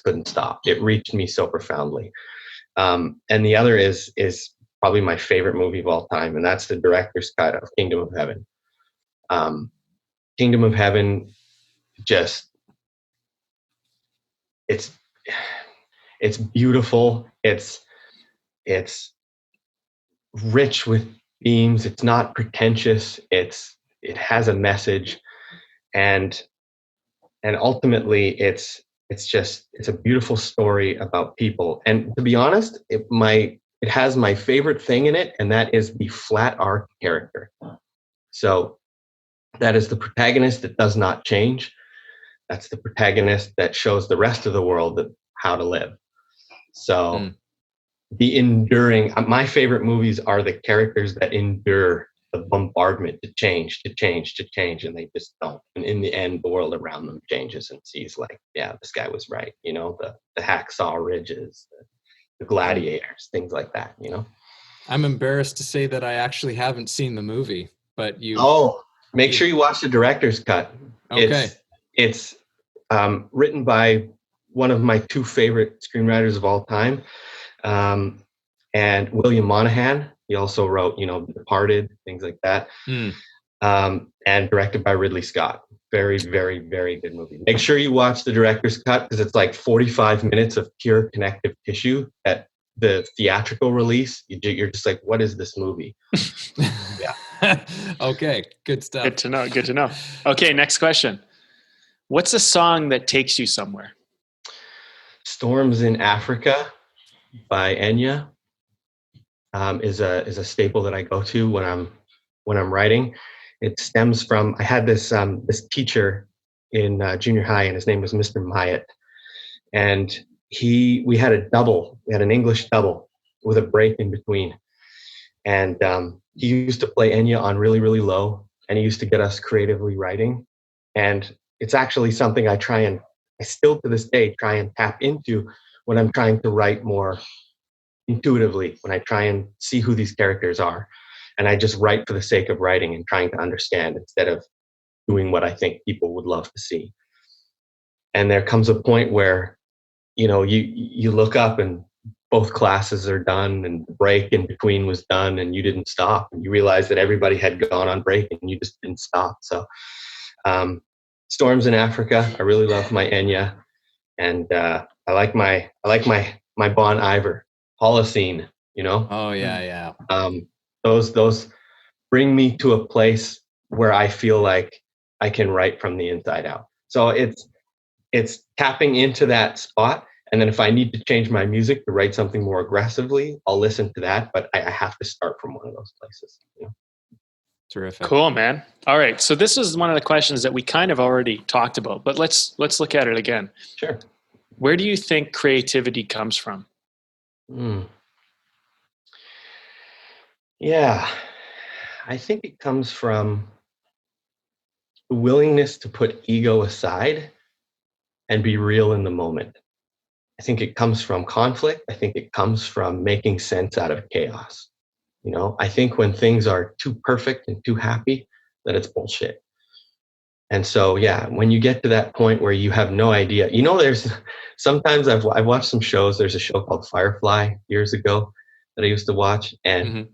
couldn't stop. It reached me so profoundly. And the other is probably my favorite movie of all time, and that's the director's cut of Kingdom of Heaven. Kingdom of Heaven, just it's beautiful. It's rich with themes. It's not pretentious. It has a message, and ultimately it's a beautiful story about people. And to be honest, it has my favorite thing in it, and that is the flat arc character. So that is the protagonist that does not change. That's the protagonist that shows the rest of the world how to live. So the enduring, my favorite movies are the characters that endure the bombardment to change, and they just don't. And in the end, the world around them changes and sees like, yeah, this guy was right. You know, the hacksaw ridges, the gladiators, things like that, you know. I'm embarrassed to say that I actually haven't seen the movie, but make sure you watch the director's cut. Okay. It's written by one of my two favorite screenwriters of all time, and William Monahan. He also wrote, you know, Departed, things like that, and directed by Ridley Scott. Very, very, very good movie. Make sure you watch the director's cut, because it's like 45 minutes of pure connective tissue. At the theatrical release, you're just like, what is this movie? Yeah. Okay, good stuff. Good to know. Okay, next question. What's a song that takes you somewhere? Storms in Africa by Enya is a staple that I go to when I'm writing. It stems from, I had this teacher in junior high, and his name was Mr. Myatt, and we had an English double with a break in between, and he used to play Enya on really, really low, and he used to get us creatively writing. And it's actually something I still to this day try and tap into when I'm trying to write more intuitively, when I try and see who these characters are. And I just write for the sake of writing and trying to understand instead of doing what I think people would love to see. And there comes a point where, you know, you look up and both classes are done and the break in between was done and you didn't stop, and you realize that everybody had gone on break and you just didn't stop. So Storms in Africa, I really love my Enya, and I like my Bon Iver, Holocene, you know. Oh yeah. Those bring me to a place where I feel like I can write from the inside out. So it's tapping into that spot. And then if I need to change my music to write something more aggressively, I'll listen to that. But I have to start from one of those places. You know? Terrific. Cool, man. All right. So this is one of the questions that we kind of already talked about, but let's look at it again. Sure. Where do you think creativity comes from? Yeah, I think it comes from the willingness to put ego aside and be real in the moment. I think it comes from conflict. I think it comes from making sense out of chaos. You know, I think when things are too perfect and too happy, that it's bullshit. And so, yeah, when you get to that point where you have no idea, you know, there's sometimes I've watched some shows. There's a show called Firefly years ago that I used to watch. And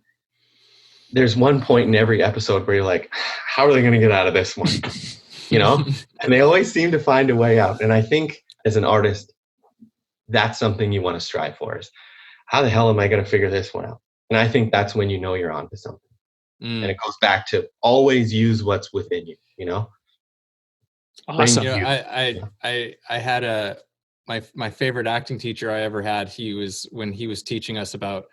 there's one point in every episode where you're like, how are they going to get out of this one? You know, and they always seem to find a way out. And I think as an artist, that's something you want to strive for, is how the hell am I going to figure this one out? And I think that's when you know you're onto something. And it goes back to always use what's within you, you know? Awesome. You know, Yeah. I had my favorite acting teacher I ever had. When he was teaching us about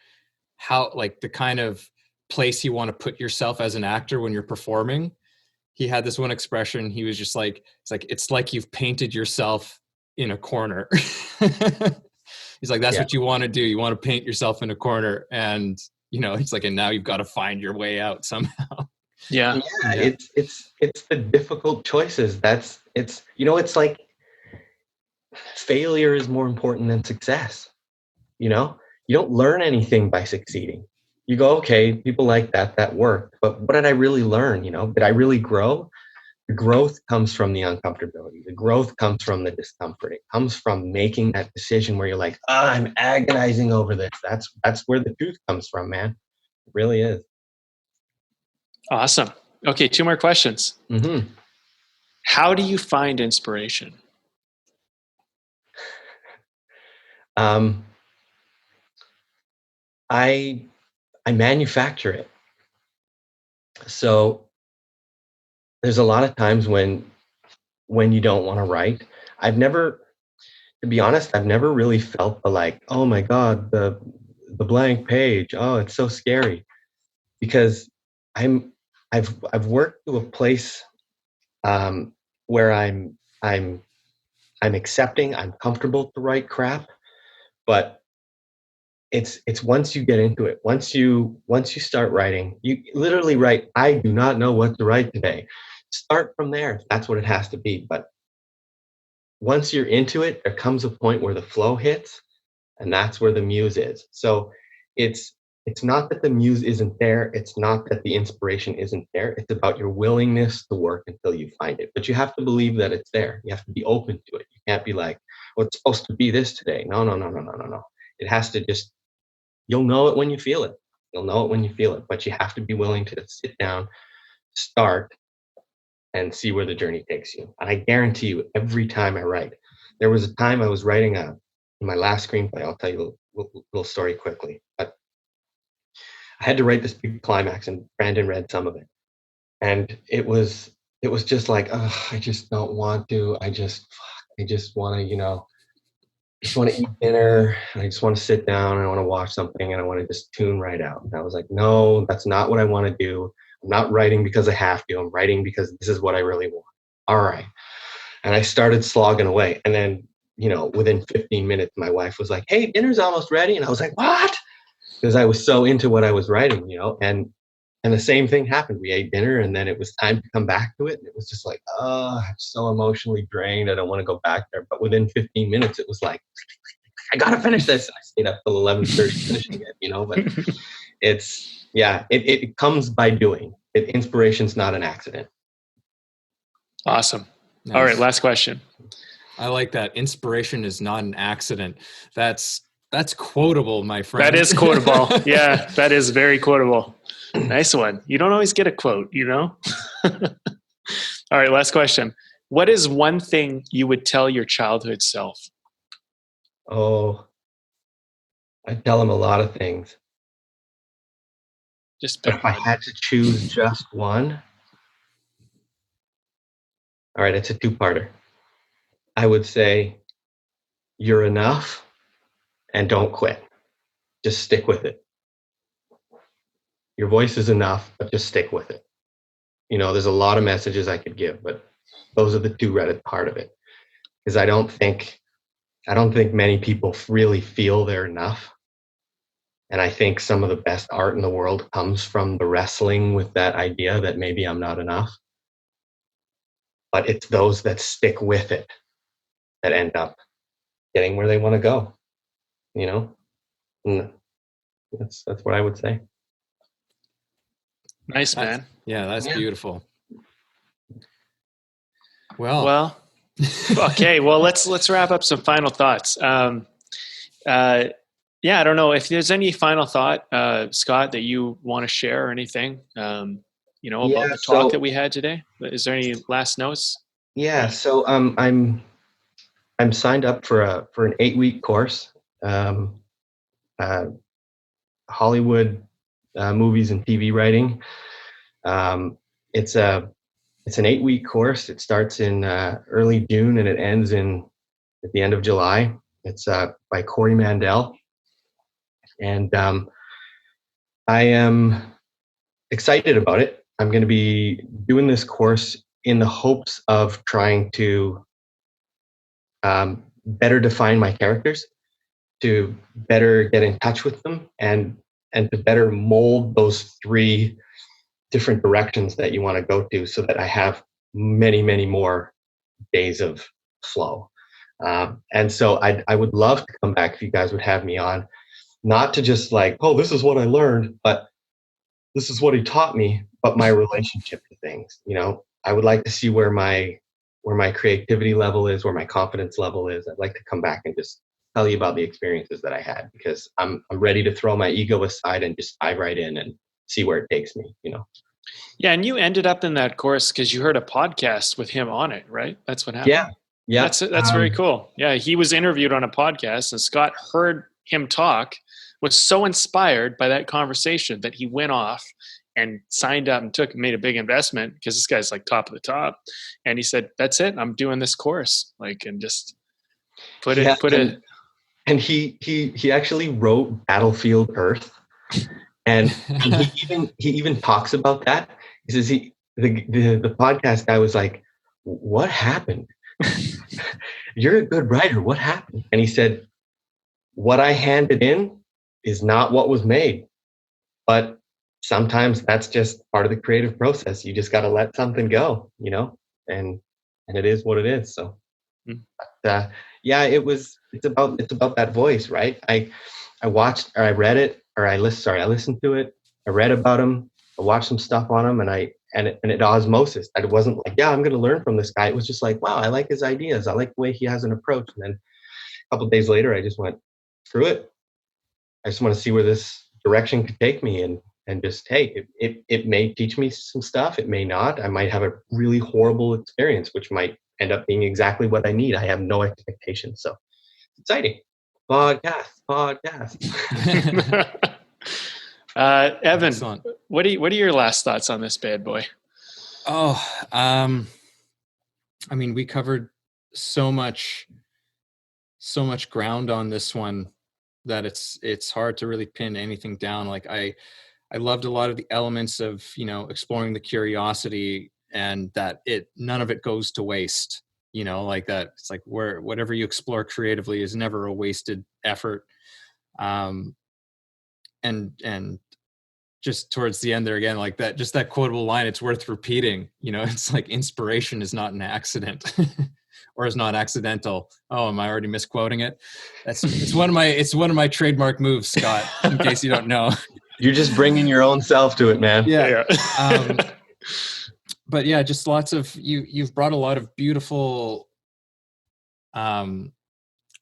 how, like, the kind of place you want to put yourself as an actor when you're performing. He had this one expression. He was just like, it's like you've painted yourself in a corner. He's like, that's Yeah. what you want to do. You want to paint yourself in a corner, and he's like, and now you've got to find your way out somehow. Yeah. Yeah, it's the difficult choices. It's like failure is more important than success. You don't learn anything by succeeding. You go, okay, people like that worked, but what did I really learn? Did I really grow? The growth comes from the uncomfortability. The growth comes from the discomfort. It comes from making that decision where you're like, I'm agonizing over this. That's where the truth comes from, man. It really is. Awesome. Okay, 2 more questions. Mm-hmm. How do you find inspiration? I manufacture it. So there's a lot of times when you don't want to write. To be honest, I've never really felt the like, oh my God, the blank page. Oh, it's so scary. Because I've worked to a place where I'm accepting, I'm comfortable to write crap, but it's once you get into it, once you start writing, you literally write, I do not know what to write today. Start from there if that's what it has to be. But once you're into it, there comes a point where the flow hits, and that's where the muse is. So it's not that the muse isn't there. It's not that the inspiration isn't there. It's about your willingness to work until you find it. But you have to believe that it's there. You have to be open to it. You can't be like, well, it's supposed to be this today. No. It has to just, you'll know it when you feel it. You'll know it when you feel it. But you have to be willing to sit down, start, and see where the journey takes you. And I guarantee you, every time I write, there was a time I was writing my last screenplay. I'll tell you a little story quickly. But I had to write this big climax, and Brandon read some of it. And it was just like, I just don't want to. I just want to, just want to eat dinner. And I just want to sit down and I want to watch something and I want to just tune right out. And I was like, no, that's not what I want to do. I'm not writing because I have to. I'm writing because this is what I really want. All right. And I started slogging away. And then, within 15 minutes, my wife was like, hey, dinner's almost ready. And I was like, what? Because I was so into what I was writing, and the same thing happened. We ate dinner and then it was time to come back to it. And it was just like, I'm so emotionally drained. I don't want to go back there. But within 15 minutes, it was like, I got to finish this. I stayed up till 11:30 finishing it, but it comes by doing. Inspiration's not an accident. Awesome. Nice. All right, last question. I like that. Inspiration is not an accident. That's quotable, my friend. That is quotable. Yeah, that is very quotable. Nice one. You don't always get a quote, All right, last question. What is one thing you would tell your childhood self? Oh, I tell him a lot of things. Just but if I had to choose just one, all right, it's a two-parter. I would say you're enough and don't quit. Just stick with it. Your voice is enough, but just stick with it. There's a lot of messages I could give, but those are the two right at the heart of it. Because I don't think many people really feel they're enough. And I think some of the best art in the world comes from the wrestling with that idea that maybe I'm not enough. But it's those that stick with it that end up getting where they want to go. And that's what I would say. Nice, man. That's beautiful. Well, okay. Well, let's wrap up some final thoughts. I don't know if there's any final thought, Scott, that you want to share or anything, about the talk that we had today. Is there any last notes? Yeah. So I'm signed up for an 8-week course, Hollywood movies and TV writing. It's a it's an 8-week course. It starts in early June and it ends at the end of July. It's by Corey Mandel. And I am excited about it. I'm going to be doing this course in the hopes of trying to better define my characters, to better get in touch with them, and to better mold those 3 different directions that you want to go to, so that I have many, many more days of flow. And so I would love to come back if you guys would have me on, not to just like, oh, this is what I learned, but this is what he taught me, but my relationship to things. I would like to see where my creativity level is, where my confidence level is. I'd like to come back and just tell you about the experiences that I had, because I'm ready to throw my ego aside and just dive right in and see where it takes me. Yeah, and you ended up in that course because you heard a podcast with him on it, right? That's what happened. Yeah. That's very cool. Yeah, he was interviewed on a podcast, and Scott heard him talk, was so inspired by that conversation that he went off and signed up and made a big investment, because this guy's like top of the top. And he said, "That's it. I'm doing this course." And just put it. And he actually wrote Battlefield Earth, and he even talks about that. He says the podcast guy was like, "What happened? You're a good writer. What happened?" And he said, "What I handed in is not what was made, but sometimes that's just part of the creative process. You just got to let something go, and it is what it is." So, yeah, it's about that voice, right? I watched, or I read it, or I listened to it. I read about him. I watched some stuff on him, and it osmosis. It wasn't like, yeah, I'm going to learn from this guy. It was just like, wow, I like his ideas. I like the way he has an approach. And then a couple of days later, I just went, screw it. I just want to see where this direction could take me, and just, hey, it may teach me some stuff. It may not. I might have a really horrible experience, which might end up being exactly what I need. I have no expectations. So it's exciting. Podcast. Evan, Excellent. what are your last thoughts on this bad boy? We covered so much ground on this one that it's hard to really pin anything down. Like I loved a lot of the elements of, exploring the curiosity, and that none of it goes to waste, like that. It's like whatever you explore creatively is never a wasted effort. And just towards the end there again, like that, just that quotable line, it's worth repeating, it's like inspiration is not an accident or is not accidental. Oh, am I already misquoting it? It's one of my trademark moves, Scott, in case you don't know. You're just bringing your own self to it, man. Yeah. But yeah, just lots of, you've brought a lot of beautiful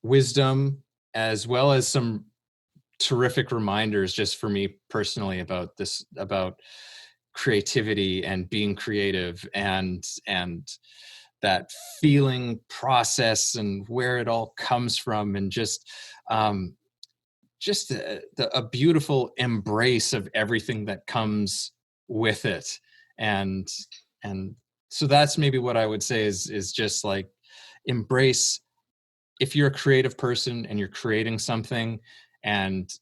wisdom, as well as some terrific reminders just for me personally about creativity and being creative, and that feeling process and where it all comes from, and just a beautiful embrace of everything that comes with it. And so that's maybe what I would say is just like, embrace, if you're a creative person and you're creating something, and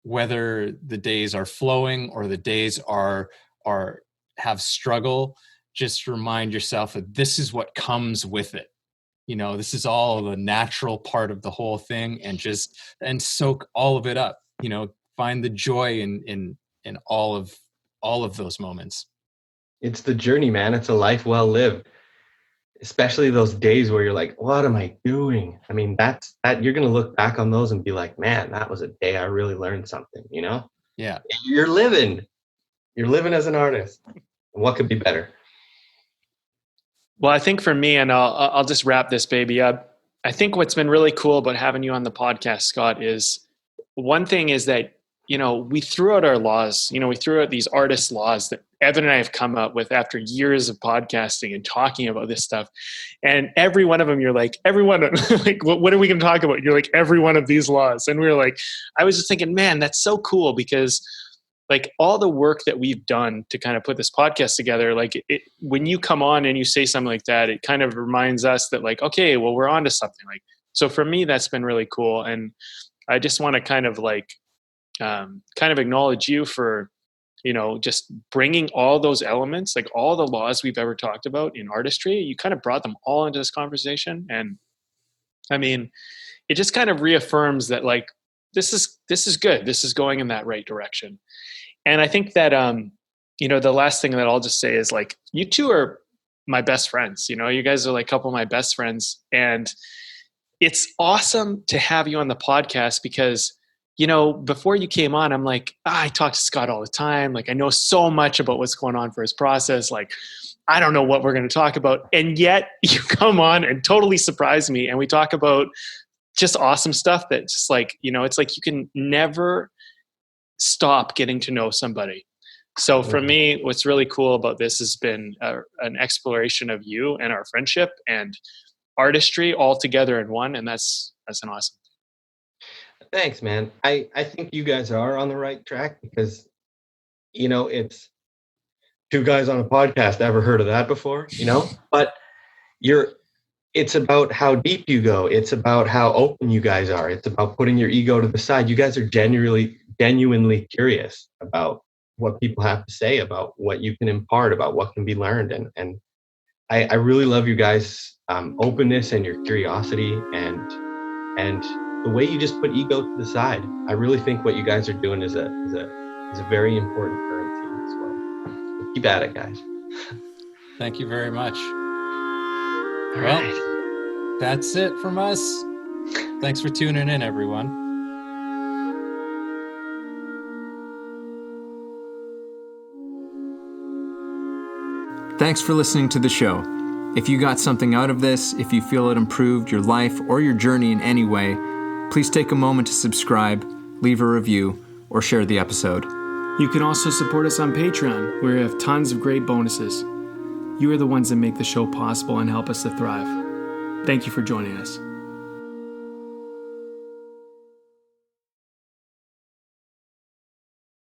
whether the days are flowing or the days are have struggle, just remind yourself that this is what comes with it. This is all the natural part of the whole thing, and soak all of it up. Find the joy in all of those moments. It's the journey, man. It's a life well lived. Especially those days where you're like, what am I doing? I mean, that you're going to look back on those and be like, man, that was a day I really learned something, Yeah. You're living as an artist. What could be better? Well, I think for me, and I'll just wrap this baby up. I think what's been really cool about having you on the podcast, Scott, is one thing is that, we threw out our laws, we threw out these artist laws that Evan and I have come up with after years of podcasting and talking about this stuff. And every one of them, you're like, every one of them, like, what are we going to talk about? You're like, every one of these laws. And we were like, I was just thinking, man, that's so cool, because like all the work that we've done to kind of put this podcast together, like when you come on and you say something like that, it kind of reminds us that like, okay, well, we're on to something. Like, so for me, that's been really cool. And I just want to kind of like, kind of acknowledge you for, just bringing all those elements, like all the laws we've ever talked about in artistry, you kind of brought them all into this conversation. And I mean, it just kind of reaffirms that like, this is good. This is going in that right direction. And I think that, the last thing that I'll just say is like, you two are my best friends. You guys are like a couple of my best friends. And it's awesome to have you on the podcast because, before you came on, I'm like, I talk to Scott all the time. Like, I know so much about what's going on for his process. Like, I don't know what we're going to talk about. And yet you come on and totally surprise me. And we talk about just awesome stuff that just like, it's like you can never stop getting to know somebody. So for me, what's really cool about this has been an exploration of you and our friendship and artistry all together in one. And that's an awesome thing. Thanks, man. I think you guys are on the right track because, it's two guys on a podcast. Ever heard of that before? But it's about how deep you go. It's about how open you guys are. It's about putting your ego to the side. You guys are genuinely curious about what people have to say, about what you can impart, about what can be learned. And I really love you guys' openness and your curiosity and the way you just put ego to the side. I really think what you guys are doing is a very important currency as well. So keep at it, guys. Thank you very much. All Well, right. that's it from us. Thanks for tuning in, everyone. Thanks for listening to the show. If you got something out of this, if you feel it improved your life or your journey in any way, please take a moment to subscribe, leave a review, or share the episode. You can also support us on Patreon, where we have tons of great bonuses. You are the ones that make the show possible and help us to thrive. Thank you for joining us.